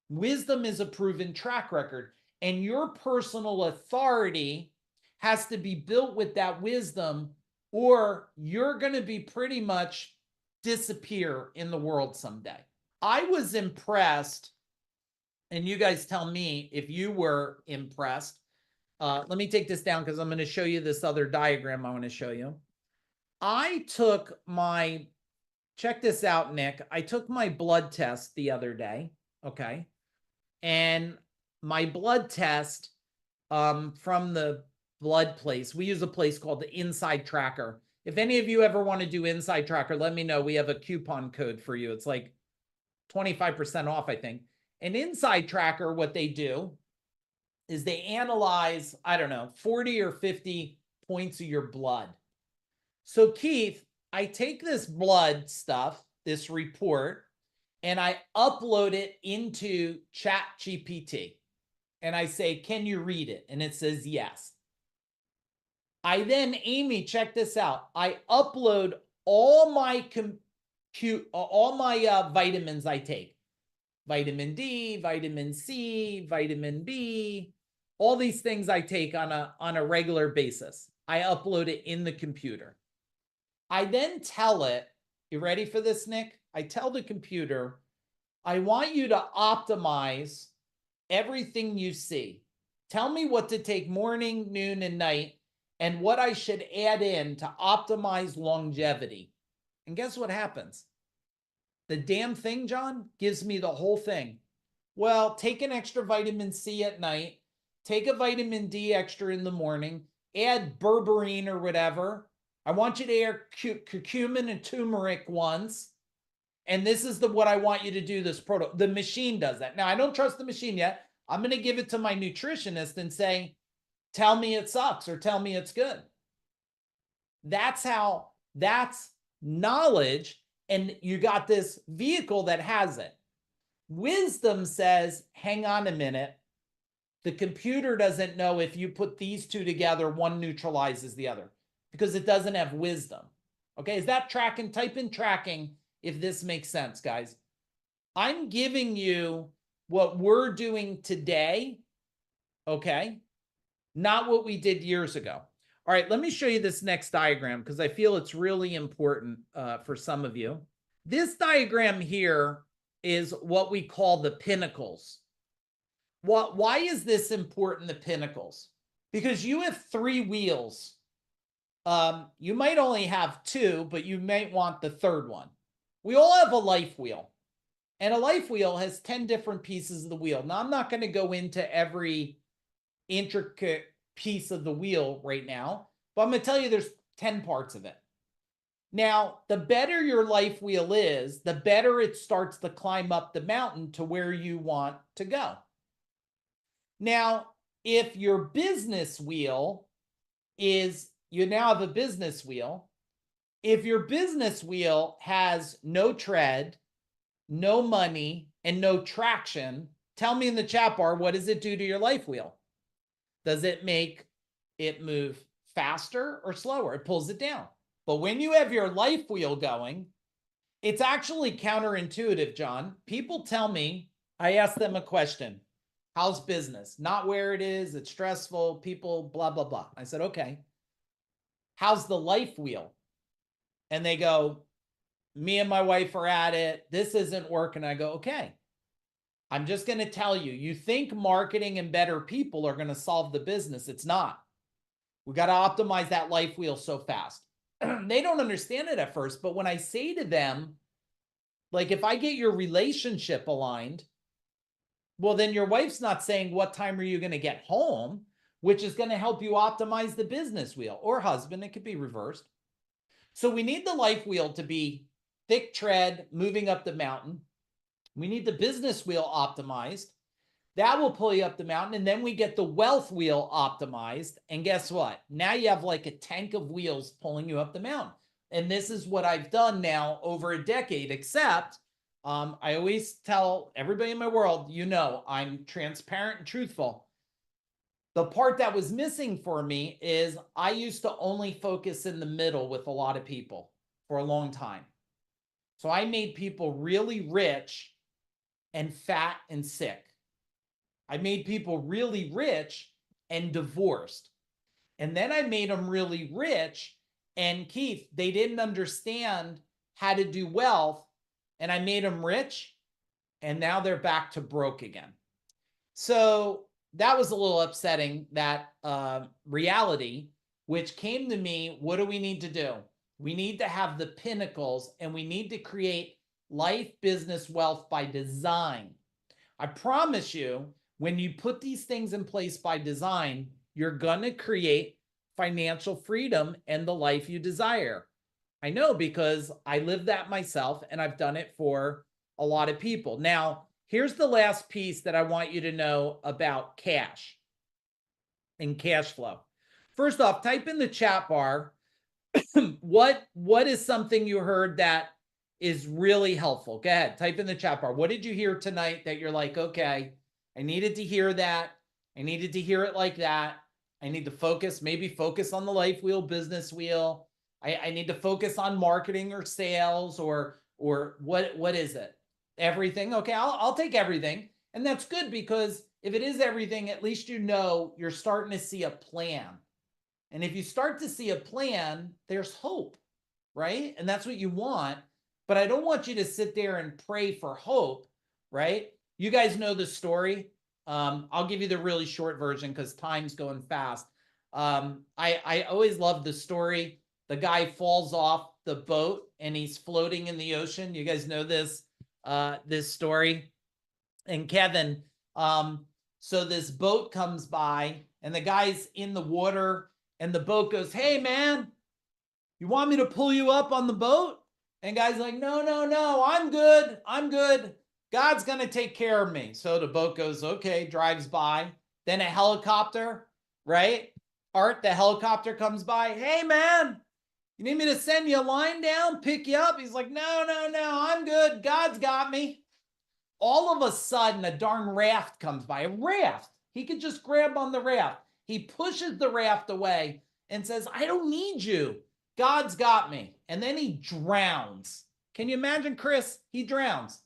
Wisdom is a proven track record, and your personal authority has to be built with that wisdom, or you're going to be pretty much disappear in the world someday. I was impressed, and you guys tell me if you were impressed. Let me take this down because I'm going to show you this other diagram I want to show you. I took my, check this out, Nick. I took my blood test the other day, okay? And my blood test from the blood place, we use a place called the Inside Tracker. If any of you ever want to do Inside Tracker, let me know. We have a coupon code for you. It's like 25% off, I think. And Inside Tracker, what they do is they analyze, I don't know, 40 or 50 points of your blood. So Keith, I take this blood stuff, this report, and I upload it into ChatGPT. And I say, can you read it? And it says yes. I then, Amy, check this out. I upload all my vitamins I take. Vitamin D, vitamin C, vitamin B, all these things I take on a regular basis. I upload it in the computer. I then tell it, you ready for this, Nick? I tell the computer, I want you to optimize everything you see. Tell me what to take morning, noon, and night, and what I should add in to optimize longevity. And guess what happens? The damn thing, John, gives me the whole thing. Well, take an extra vitamin C at night, take a vitamin D extra in the morning, add berberine or whatever. I want you to add curcumin and turmeric once. And this is what I want you to do this protocol. The machine does that. Now, I don't trust the machine yet. I'm going to give it to my nutritionist and say, tell me it sucks or tell me it's good. That's knowledge. And you got this vehicle that has it. Wisdom says, hang on a minute. The computer doesn't know if you put these two together, one neutralizes the other because it doesn't have wisdom. Okay, is that tracking? Type in tracking if this makes sense, guys. I'm giving you what we're doing today, okay? Not what we did years ago. All right, let me show you this next diagram because I feel it's really important for some of you. This diagram here is what we call the pinnacles. Why is this important, the pinnacles? Because you have 3 wheels. You might only have 2, but you might want the 3rd one. We all have a life wheel. And a life wheel has 10 different pieces of the wheel. Now, I'm not going to go into every intricate piece of the wheel right now, but I'm going to tell you there's 10 parts of it. Now, the better your life wheel is, the better it starts to climb up the mountain to where you want to go. Now, if your business wheel is, you now have a business wheel. If your business wheel has no tread, no money, and no traction, tell me in the chat bar, what does it do to your life wheel? Does it make it move faster or slower? It pulls it down. But when you have your life wheel going, it's actually counterintuitive, John. People tell me, I ask them a question. How's business? Not where it is. It's stressful. People, blah, blah, blah. I said, okay. How's the life wheel? And they go, me and my wife are at it. This isn't working. I go, okay. I'm just going to tell you, you think marketing and better people are going to solve the business. It's not. We got to optimize that life wheel so fast. They don't understand it at first, but when I say to them, like, if I get your relationship aligned, well, then your wife's not saying, what time are you going to get home, which is going to help you optimize the business wheel, or husband. It could be reversed. So we need the life wheel to be thick tread, moving up the mountain. We need the business wheel optimized. That will pull you up the mountain. And then we get the wealth wheel optimized. And guess what? Now you have like a tank of wheels pulling you up the mountain. And this is what I've done now over a decade, except I always tell everybody in my world, you know, I'm transparent and truthful. The part that was missing for me is I used to only focus in the middle with a lot of people for a long time. So I made people really rich and fat and sick. I made people really rich and divorced. And then I made them really rich. And Keith, they didn't understand how to do wealth. And I made them rich. And now they're back to broke again. So that was a little upsetting, that reality, which came to me. What do we need to do? We need to have the pinnacles, and we need to create life, business, wealth by design. I promise you, when you put these things in place by design, you're going to create financial freedom and the life you desire. I know, because I live that myself, and I've done it for a lot of people. Now, here's the last piece that I want you to know about cash and cash flow. First off, type in the chat bar, what is something you heard that is really helpful? Go ahead, type in the chat bar. What did you hear tonight that you're like, okay, I needed to hear that. I needed to hear it like that. I need to focus, maybe focus on the life wheel, business wheel. I need to focus on marketing or sales, or what is it? Everything. Okay, I'll take everything. And that's good, because if it is everything, at least you know you're starting to see a plan. And if you start to see a plan, there's hope, right? And that's what you want. But I don't want you to sit there and pray for hope, right? You guys know the story. I'll give you the really short version because time's going fast. I always love the story. The guy falls off the boat and he's floating in the ocean. You guys know this story. And Kevin, so this boat comes by and the guy's in the water and the boat goes, "Hey man, you want me to pull you up on the boat?" And guy's like, "No, no, no, I'm good. I'm good. God's going to take care of me." So the boat goes, okay, drives by. Then a helicopter, right? Art, the helicopter comes by. "Hey man, you need me to send you a line down, pick you up?" He's like, "No, no, no, I'm good. God's got me." All of a sudden, a darn raft comes by, a raft. He could just grab on the raft. He pushes the raft away and says, "I don't need you. God's got me." And then he drowns. Can you imagine, Chris? He drowns.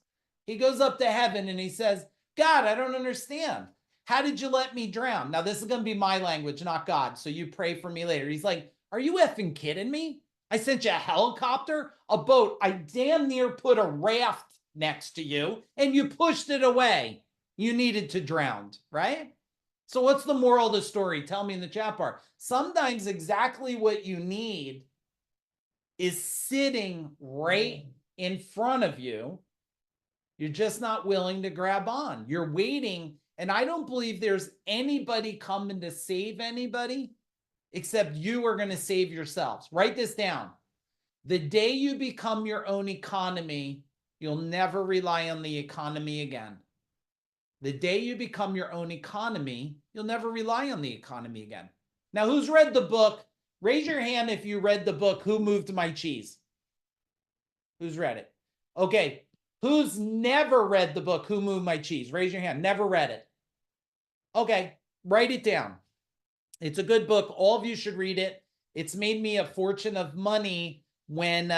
He goes up to heaven and he says, "God, I don't understand. How did you let me drown?" Now, this is going to be my language, not God. So you pray for me later. He's like, "Are you effing kidding me? I sent you a helicopter, a boat. I damn near put a raft next to you and you pushed it away. You needed to drown," right? So what's the moral of the story? Tell me in the chat bar. Sometimes exactly what you need is sitting right in front of you. You're just not willing to grab on. You're waiting. And I don't believe there's anybody coming to save anybody except you are going to save yourselves. Write this down. The day you become your own economy, you'll never rely on the economy again. The day you become your own economy, you'll never rely on the economy again. Now, who's read the book? Raise your hand if you read the book, Who Moved My Cheese? Who's read it? Okay. Who's never read the book, Who Moved My Cheese? Raise your hand. Never read it. Okay. Write it down. It's a good book. All of you should read it. It's made me a fortune of money when,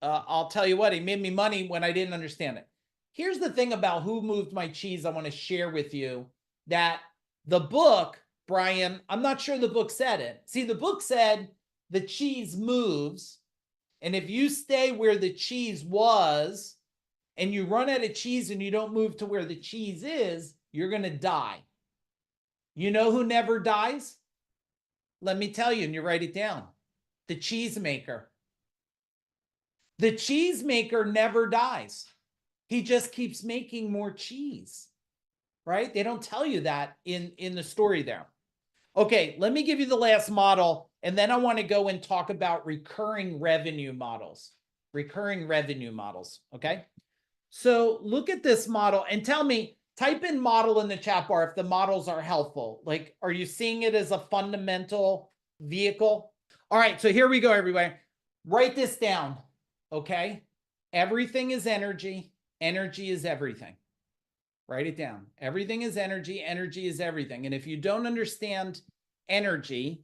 I'll tell you what, it made me money when I didn't understand it. Here's the thing about Who Moved My Cheese I want to share with you, that the book, Brian, I'm not sure the book said it. See, the book said the cheese moves, and if you stay where the cheese was and you run out of cheese and you don't move to where the cheese is, you're going to die. You know who never dies? Let me tell you, and you write it down. The cheesemaker. The cheesemaker never dies. He just keeps making more cheese, right? They don't tell you that in the story there. Okay, let me give you the last model, and then I want to go and talk about recurring revenue models. Recurring revenue models, okay? So look at this model and tell me, type in model in the chat bar if the models are helpful. Like, are you seeing it as a fundamental vehicle? All right, so here we go, everybody. Write this down, okay? Everything is energy. Energy is everything. Write it down. Everything is energy. Energy is everything. And if you don't understand energy,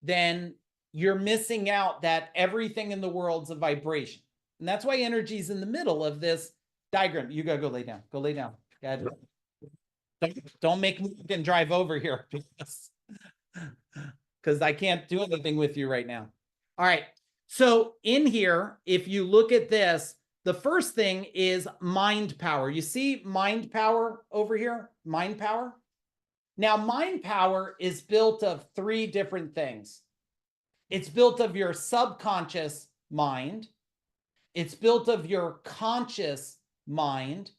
then you're missing out that everything in the world's a vibration. And that's why energy is in the middle of this diagram. You gotta go lay down. Go lay down. Don't make me drive over here because I can't do anything with you right now. All right. So in here, if you look at this, the first thing is mind power. You see mind power over here? Mind power. Now, mind power is built of three different things. It's built of your subconscious mind. It's built of your conscious mind.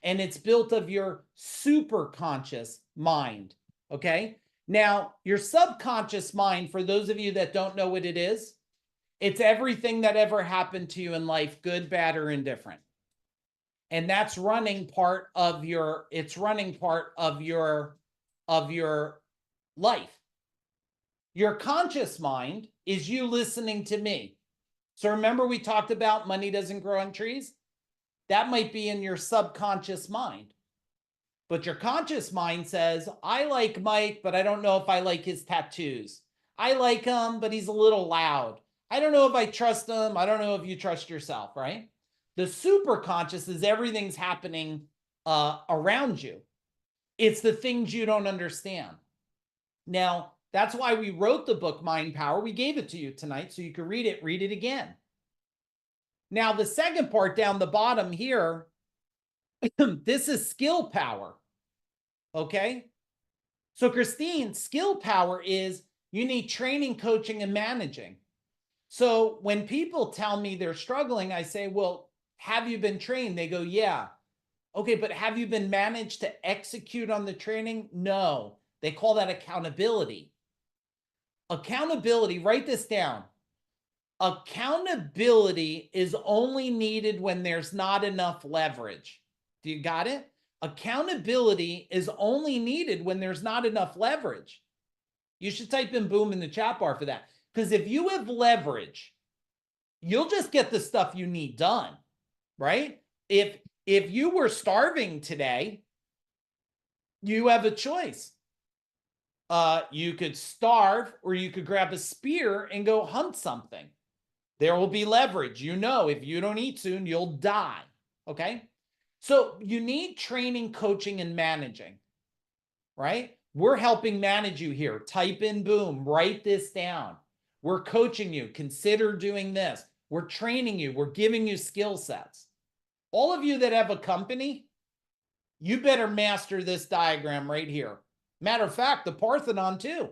And it's built of your superconscious mind. Okay. Now, your subconscious mind, for those of you that don't know what it is, it's everything that ever happened to you in life, good, bad, or indifferent. And that's running part of your, life. Your conscious mind is you listening to me. So remember we talked about money doesn't grow on trees? That might be in your subconscious mind. But your conscious mind says, I like Mike, but I don't know if I like his tattoos. I like him, but he's a little loud. I don't know if I trust him. I don't know if you trust yourself, right? The superconscious is everything's happening around you. It's the things you don't understand. Now, that's why we wrote the book Mind Power. We gave it to you tonight so you can read it again. Now, the second part down the bottom here, this is skill power. Okay. So Christine, skill power is you need training, coaching, and managing. So when people tell me they're struggling, I say, well, have you been trained? They go, yeah. Okay, but have you been managed to execute on the training? No. They call that accountability. Accountability, write this down. Accountability is only needed when there's not enough leverage. Do you got it? Accountability is only needed when there's not enough leverage. You should type in boom in the chat bar for that. Because if you have leverage, you'll just get the stuff you need done, right? If you were starving today, you have a choice. You could starve, or you could grab a spear and go hunt something. There will be leverage. You know, if you don't eat soon, you'll die. Okay. So you need training, coaching, and managing, right? We're helping manage you here. Type in boom, write this down. We're coaching you. Consider doing this. We're training you. We're giving you skill sets. All of you that have a company, you better master this diagram right here. Matter of fact, the Parthenon too.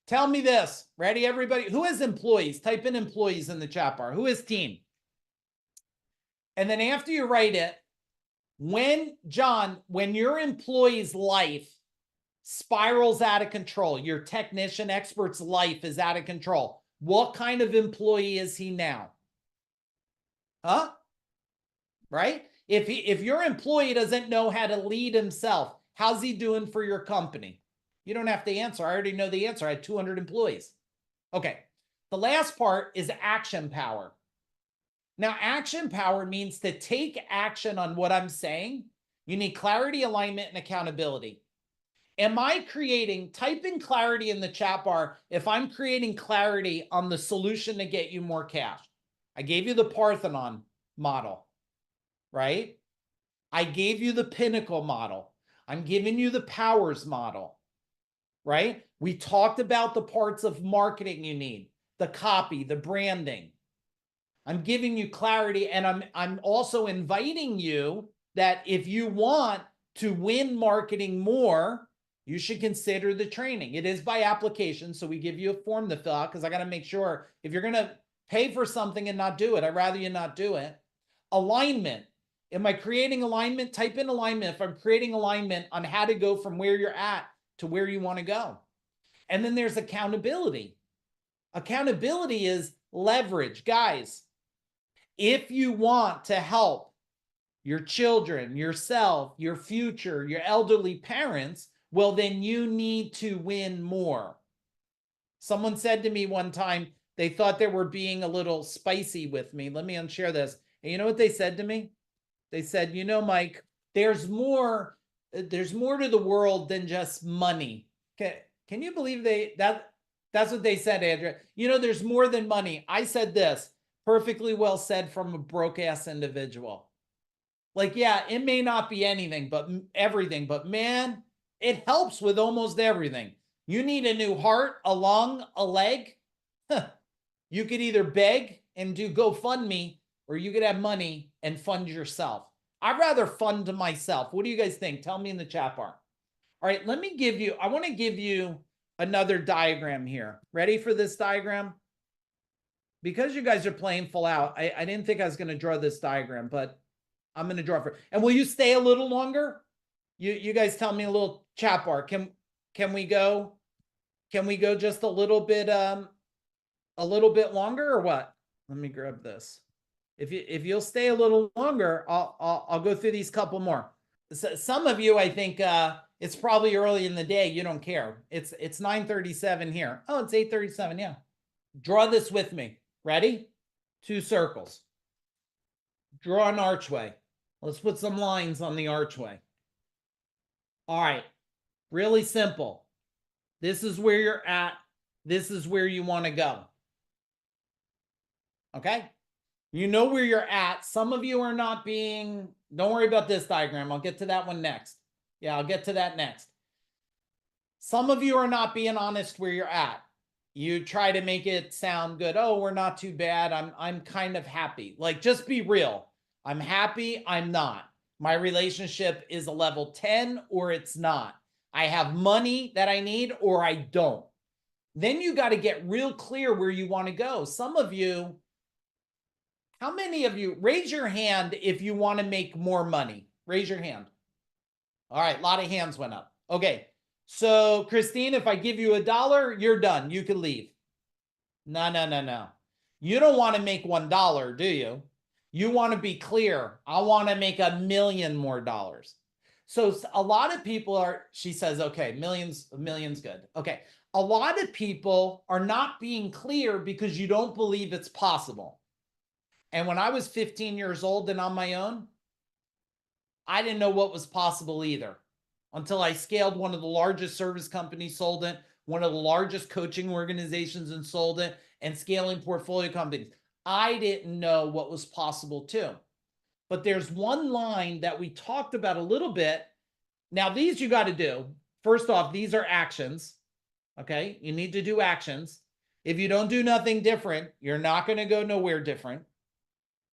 Tell me this. Ready, everybody? Who has employees? Type in employees in the chat bar. Who has team? And then after you write it, when your employee's life spirals out of control, your technician expert's life is out of control, what kind of employee is he now? Huh? Right? If your employee doesn't know how to lead himself, how's he doing for your company? You don't have to answer. I already know the answer. I had 200 employees. Okay. The last part is action power. Now, action power means to take action on what I'm saying. You need clarity, alignment, and accountability. Am I creating, type in clarity in the chat bar if I'm creating clarity on the solution to get you more cash. I gave you the Parthenon model, right? I gave you the Pinnacle model. I'm giving you the Powers model, right? We talked about the parts of marketing you need, the copy, the branding. I'm giving you clarity, and I'm also inviting you that if you want to win marketing more, you should consider the training. It is by application, so we give you a form to fill out because I got to make sure if you're going to pay for something and not do it, I'd rather you not do it. Alignment. Am I creating alignment? Type in alignment if I'm creating alignment on how to go from where you're at to where you want to go. And then there's accountability. Accountability is leverage. Guys, if you want to help your children, yourself, your future, your elderly parents, well, then you need to win more. Someone said to me one time, they thought they were being a little spicy with me. Let me unshare this. And you know what they said to me? They said, you know, Mike, there's more to the world than just money. Can you believe that's what they said, Andrea? You know, there's more than money. I said this, perfectly well said from a broke ass individual. Like, yeah, it may not be anything, but everything, but man, it helps with almost everything. You need a new heart, a lung, a leg. You could either beg and do GoFundMe, or you could have money and fund yourself. I'd rather fund myself. What do you guys think? Tell me in the chat bar. All right, I want to give you another diagram here. Ready for this diagram? Because you guys are playing full out, I didn't think I was going to draw this diagram, but I'm going to draw it. And will you stay a little longer? You guys tell me a little chat bar. Can we go just a little bit longer or what? Let me grab this. If you'll stay a little longer, I'll go through these couple more. So some of you, I think it's probably early in the day. You don't care. It's 9:37 here. Oh, it's 8:37. Yeah. Draw this with me. Ready? 2 circles. Draw an archway. Let's put some lines on the archway. All right. Really simple. This is where you're at. This is where you want to go. Okay? You know where you're at. Some of you are not being, don't worry about this diagram. I'll get to that one next. Yeah, I'll get to that next. Some of you are not being honest where you're at. You try to make it sound good. Oh, we're not too bad. I'm kind of happy. Like, just be real. I'm happy. I'm not. My relationship is a level 10 or it's not. I have money that I need or I don't. Then you got to get real clear where you want to go. Some of you, how many of you, raise your hand if you want to make more money? Raise your hand. All right, a lot of hands went up. Okay, so Christine, if I give you $1, you're done. You can leave. No. You don't want to make $1, do you? You want to be clear. I want to make $1 million more dollars. So a lot of people are, she says, okay, millions good. Okay. A lot of people are not being clear because you don't believe it's possible. And when I was 15 years old and on my own, I didn't know what was possible either until I scaled one of the largest service companies, sold it, one of the largest coaching organizations and sold it, and scaling portfolio companies. I didn't know what was possible too. But there's one line that we talked about a little bit. Now, these you got to do. First off, these are actions. Okay, you need to do actions. If you don't do nothing different, you're not going to go nowhere different.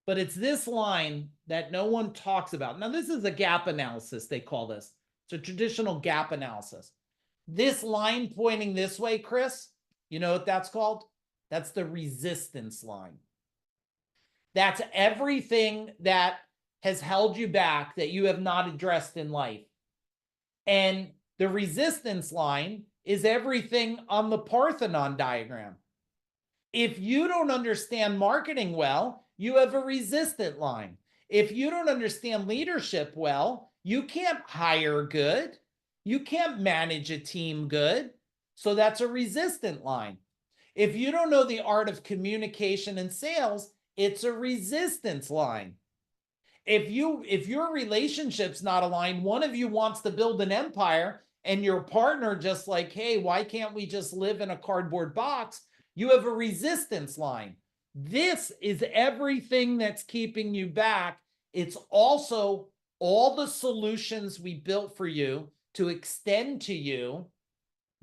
But it's this line that no one talks about. Now, this is a gap analysis, they call this. It's a traditional gap analysis. This line pointing this way, Chris, you know what that's called? That's the resistance line. That's everything that has held you back that you have not addressed in life. And the resistance line is everything on the Parthenon diagram. If you don't understand marketing well, you have a resistant line. If you don't understand leadership well, you can't hire good. You can't manage a team good. So that's a resistant line. If you don't know the art of communication and sales, it's a resistance line. If your relationship's not aligned, one of you wants to build an empire and your partner just like, hey, why can't we just live in a cardboard box? You have a resistance line. This is everything that's keeping you back. It's also all the solutions we built for you to extend to you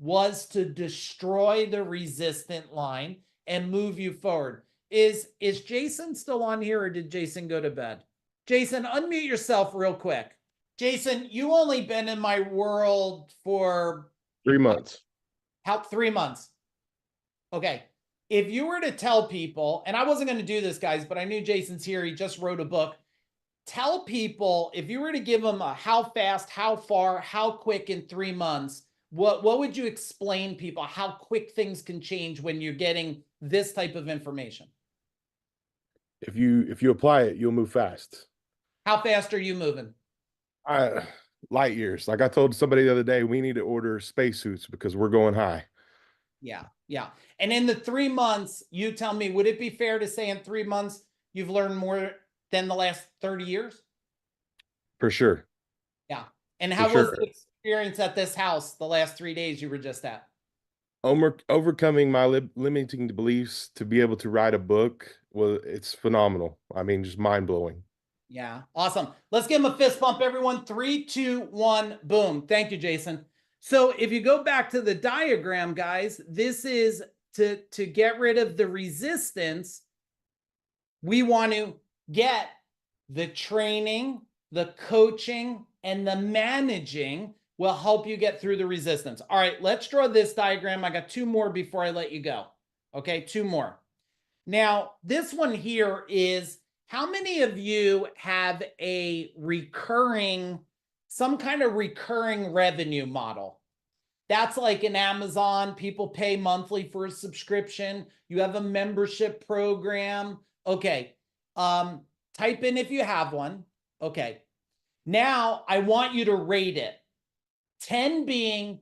was to destroy the resistant line and move you forward. Is Jason still on here or did Jason go to bed? Jason, unmute yourself real quick. Jason, you only been in my world for 3 months. How 3 months? Okay. If you were to tell people, and I wasn't going to do this, guys, but I knew Jason's here. He just wrote a book. Tell people, if you were to give them a how fast, how far, how quick in 3 months, what would you explain people how quick things can change when you're getting this type of information? If you apply it, you'll move fast. How fast are you moving? Light years. Like I told somebody the other day, we need to order spacesuits because we're going high. Yeah. And in the 3 months, you tell me, would it be fair to say in 3 months, you've learned more than the last 30 years? For sure. Yeah. And how was the experience at this house the last 3 days you were just at? Overcoming my limiting beliefs to be able to write a book, well, it's phenomenal. I mean, just mind-blowing. Yeah. Awesome. Let's give him a fist bump, everyone. 3, 2, 1, boom. Thank you, Jason. So if you go back to the diagram, guys, this is to get rid of the resistance. We want to get the training, the coaching, and the managing will help you get through the resistance. All right, let's draw this diagram. I got 2 more before I let you go. Okay, 2 more. Now, this one here is, how many of you have a some kind of recurring revenue model? That's like an Amazon. People pay monthly for a subscription. You have a membership program. Okay. Type in if you have one. Okay. Now I want you to rate it. 10 being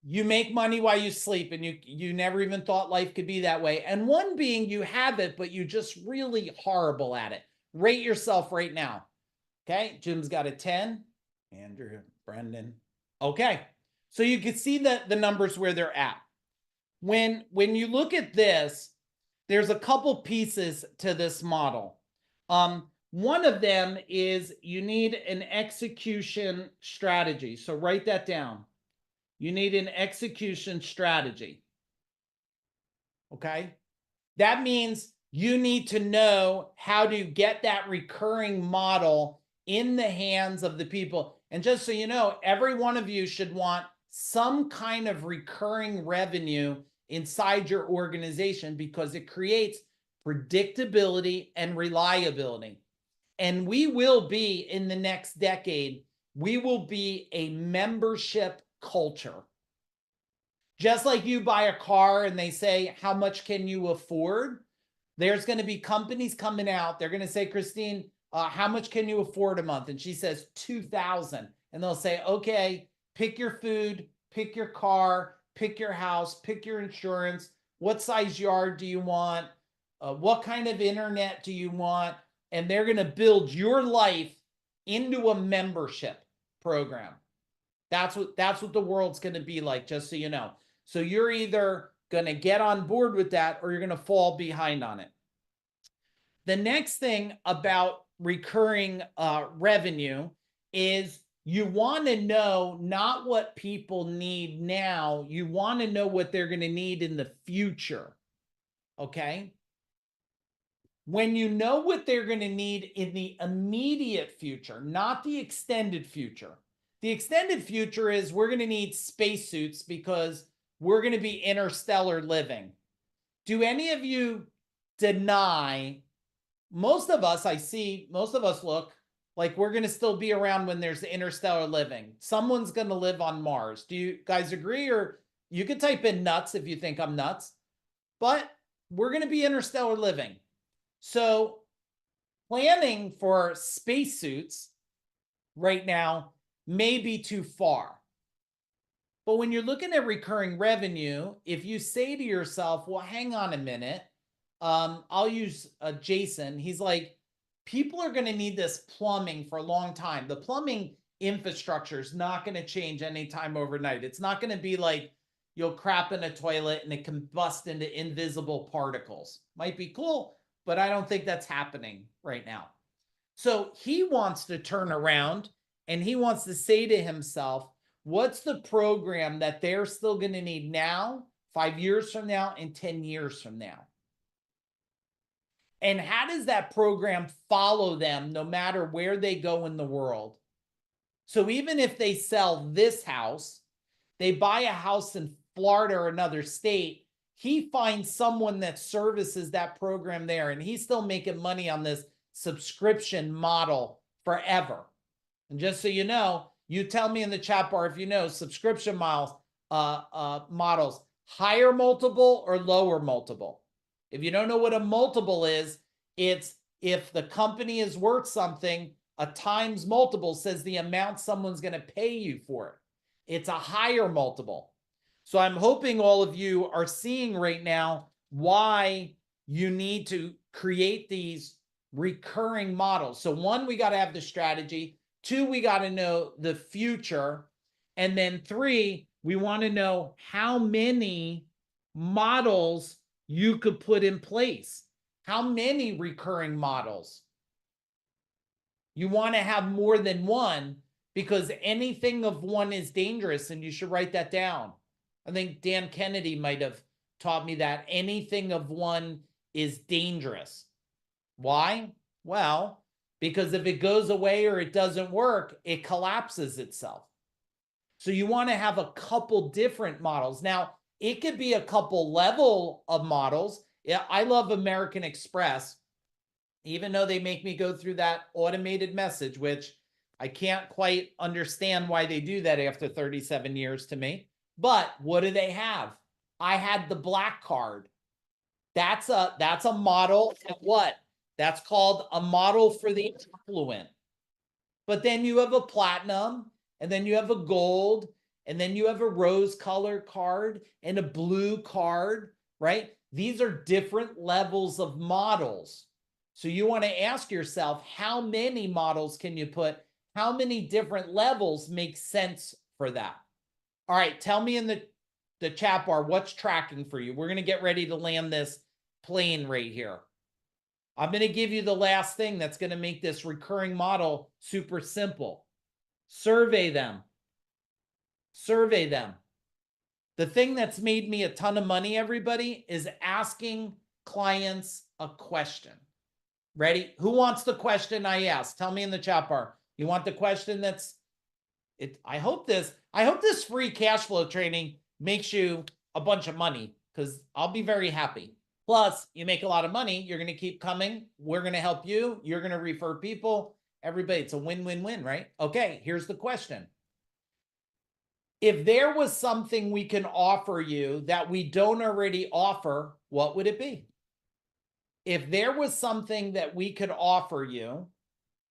you make money while you sleep and you never even thought life could be that way. And 1 being you have it, but you're just really horrible at it. Rate yourself right now. Okay. Jim's got a 10. Andrew, Brendan. Okay. So you can see the numbers where they're at. When you look at this, there's a couple pieces to this model. One of them is you need an execution strategy. So write that down. You need an execution strategy. Okay? That means you need to know how to get that recurring model in the hands of the people. And just so you know, every one of you should want some kind of recurring revenue inside your organization because it creates predictability and reliability. And we will be, in the next decade, we will be a membership culture. Just like you buy a car and they say, how much can you afford? There's going to be companies coming out. They're going to say, Christine, how much can you afford a month? And she says, $2,000. And they'll say, okay, pick your food, pick your car, pick your house, pick your insurance. What size yard do you want? What kind of internet do you want? And they're going to build your life into a membership program. That's what the world's going to be like, just so you know. So you're either going to get on board with that or you're going to fall behind on it. The next thing about recurring revenue is you want to know not what people need now. You want to know what they're going to need in the future. Okay? When you know what they're going to need in the immediate future, not the extended future. The extended future is we're going to need spacesuits because we're going to be interstellar living. Do any of you deny? Most of us, I see, most of us look like we're going to still be around when there's interstellar living. Someone's going to live on Mars. Do you guys agree? Or you could type in nuts if you think I'm nuts. But we're going to be interstellar living. So planning for spacesuits right now may be too far. But when you're looking at recurring revenue, if you say to yourself, well, hang on a minute, I'll use Jason. He's like, people are going to need this plumbing for a long time. The plumbing infrastructure is not going to change anytime overnight. It's not going to be like you'll crap in a toilet and it can bust into invisible particles. Might be cool, but I don't think that's happening right now. So he wants to turn around and he wants to say to himself, what's the program that they're still going to need now, 5 years from now, and 10 years from now? And how does that program follow them no matter where they go in the world? So even if they sell this house, they buy a house in Florida or another state, he finds someone that services that program there, and he's still making money on this subscription model forever. And just so you know, you tell me in the chat bar if you know subscription models, higher multiple or lower multiple. If you don't know what a multiple is, it's if the company is worth something, a times multiple says the amount someone's going to pay you for it. It's a higher multiple. So I'm hoping all of you are seeing right now why you need to create these recurring models. So one, we got to have the strategy. Two, we got to know the future. And then three, we want to know how many models you could put in place. How many recurring models? You want to have more than one because anything of one is dangerous, and you should write that down. I think Dan Kennedy might have taught me that anything of one is dangerous. Why? Well, because if it goes away or it doesn't work, it collapses itself. So you want to have a couple different models. Now, it could be a couple level of models. Yeah, I love American Express, even though they make me go through that automated message, which I can't quite understand why they do that after 37 years to me. But what do they have? I had the black card. That's a model of what? That's called a model for the affluent. But then you have a platinum, and then you have a gold, and then you have a rose color card and a blue card, right? These are different levels of models. So you want to ask yourself, how many models can you put? How many different levels make sense for that? All right, tell me in the chat bar what's tracking for you. We're going to get ready to land this plane right here. I'm going to give you the last thing that's going to make this recurring model super simple. Survey them. Survey them. The thing that's made me a ton of money, everybody, is asking clients a question. Ready? Who wants the question I asked? Tell me in the chat bar. You want the question that's it? I hope this free cash flow training makes you a bunch of money, because I'll be very happy. Plus, you make a lot of money. You're going to keep coming. We're going to help you. You're going to refer people. Everybody, it's a win-win-win, right? Okay, here's the question. If there was something we can offer you that we don't already offer, what would it be? If there was something that we could offer you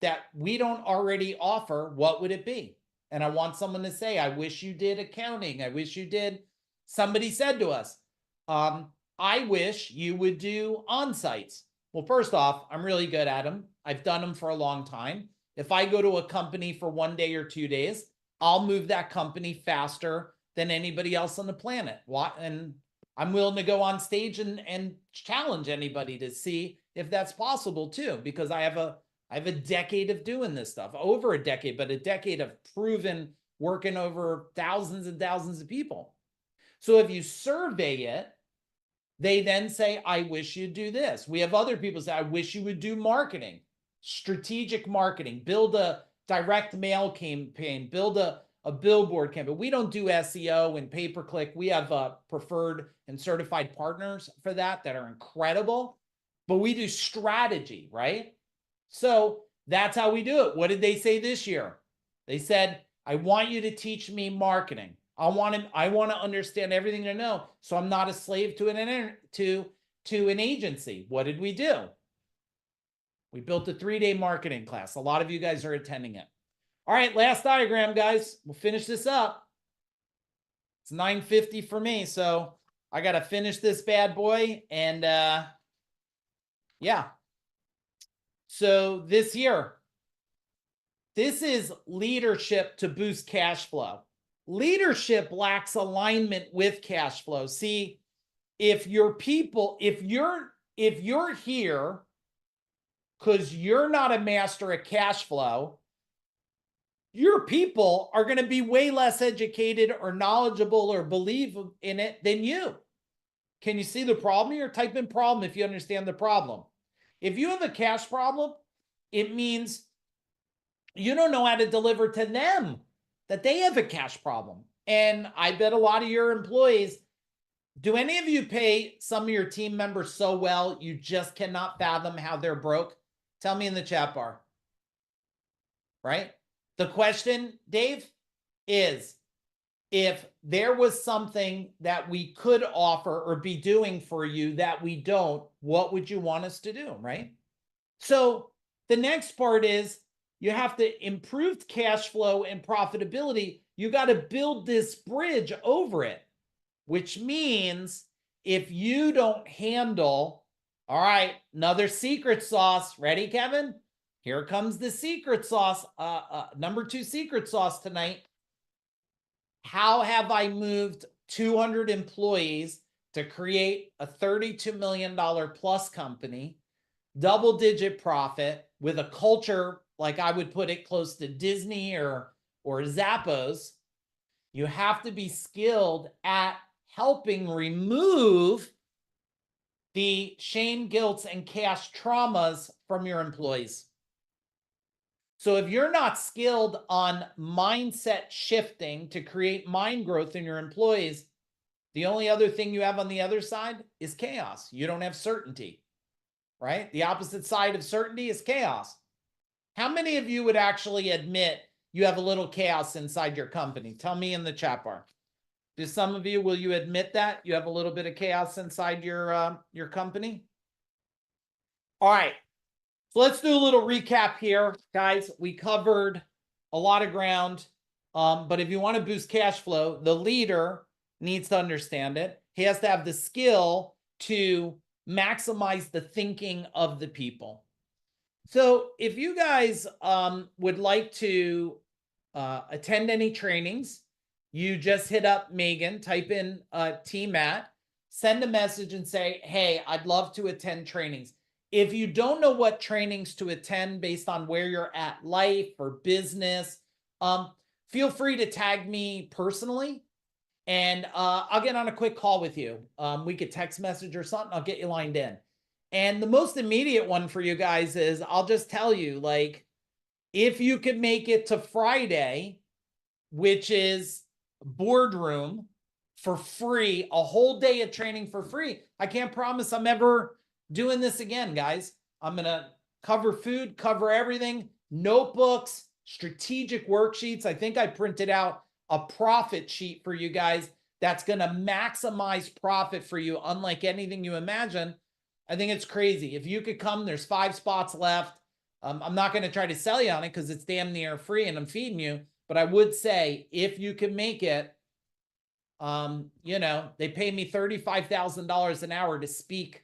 that we don't already offer, what would it be? And I want someone to say, I wish you did accounting. I wish you did. Somebody said to us, I wish you would do on-sites. Well, first off, I'm really good at them. I've done them for a long time. If I go to a company for 1 day or 2 days, I'll move that company faster than anybody else on the planet. And I'm willing to go on stage and challenge anybody to see if that's possible too, because I have a decade of doing this stuff, over a decade, but a decade of proven working over thousands and thousands of people. So if you survey it, they then say, I wish you'd do this. We have other people say, I wish you would do marketing, strategic marketing, build a direct mail campaign, build a billboard campaign. We don't do SEO and pay-per-click. We have preferred and certified partners for that are incredible, but we do strategy, right? So that's how we do it. What did they say this year? They said, I want you to teach me marketing. I want to understand everything to know, so I'm not a slave to an agency. What did we do? We built a 3-day marketing class. A lot of you guys are attending it. All right, last diagram, guys. We'll finish this up. It's 9:50 for me, so I got to finish this bad boy. And yeah. So this year, this is leadership to boost cash flow. Leadership lacks alignment with cash flow. See, if your people, if you're here because you're not a master at cash flow, your people are going to be way less educated or knowledgeable or believe in it than you. Can you see the problem here? Type in problem if you understand the problem. If you have a cash problem, it means you don't know how to deliver to them that they have a cash problem. And I bet a lot of your employees, do any of you pay some of your team members so well you just cannot fathom how they're broke? Tell me in the chat bar. Right? The question, Dave, is if there was something that we could offer or be doing for you that we don't, what would you want us to do, right? So the next part is you have to improve cash flow and profitability. You got to build this bridge over it, which means if you don't handle, all right, another secret sauce. Ready, Kevin? Here comes the secret sauce. Number 2 secret sauce tonight. How have I moved 200 employees to create a $32 million plus company, double-digit profit with a culture, like I would put it, close to Disney or Zappos? You have to be skilled at helping remove the shame, guilt, and cash traumas from your employees. So if you're not skilled on mindset shifting to create mind growth in your employees, the only other thing you have on the other side is chaos. You don't have certainty, right? The opposite side of certainty is chaos. How many of you would actually admit you have a little chaos inside your company? Tell me in the chat bar. Do some of you, will you admit that you have a little bit of chaos inside your company? All right. So let's do a little recap here, guys. We covered a lot of ground, but if you want to boost cash flow, the leader needs to understand it. He has to have the skill to maximize the thinking of the people. So if you guys would like to attend any trainings, you just hit up Megan, type in TMAT, send a message and say, hey, I'd love to attend trainings. If you don't know what trainings to attend based on where you're at life or business, feel free to tag me personally and I'll get on a quick call with you. We could text message or something. I'll get you lined in. And the most immediate one for you guys is I'll just tell you, like, if you could make it to Friday, which is boardroom for free, a whole day of training for free. I can't promise I'm ever doing this again, guys. I'm going to cover food, cover everything, notebooks, strategic worksheets. I think I printed out a profit sheet for you guys that's going to maximize profit for you, unlike anything you imagine. I think it's crazy. If you could come, there's 5 spots left. I'm not going to try to sell you on it because it's damn near free and I'm feeding you. But I would say if you can make it, you know, they pay me $35,000 an hour to speak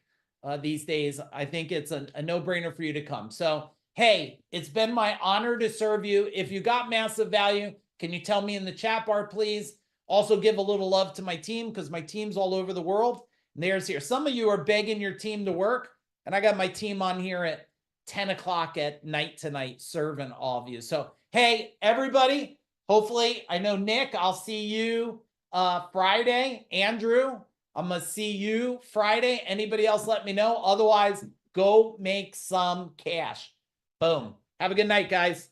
these days. I think it's a no-brainer for you to come. So, hey, it's been my honor to serve you. If you got massive value, can you tell me in the chat bar, please? Also give a little love to my team because my team's all over the world. And there's here. Some of you are begging your team to work. And I got my team on here at 10 o'clock at night tonight serving all of you. So, hey, everybody, hopefully, I know Nick, I'll see you Friday. Andrew, I'm going to see you Friday. Anybody else, let me know. Otherwise, go make some cash. Boom. Have a good night, guys.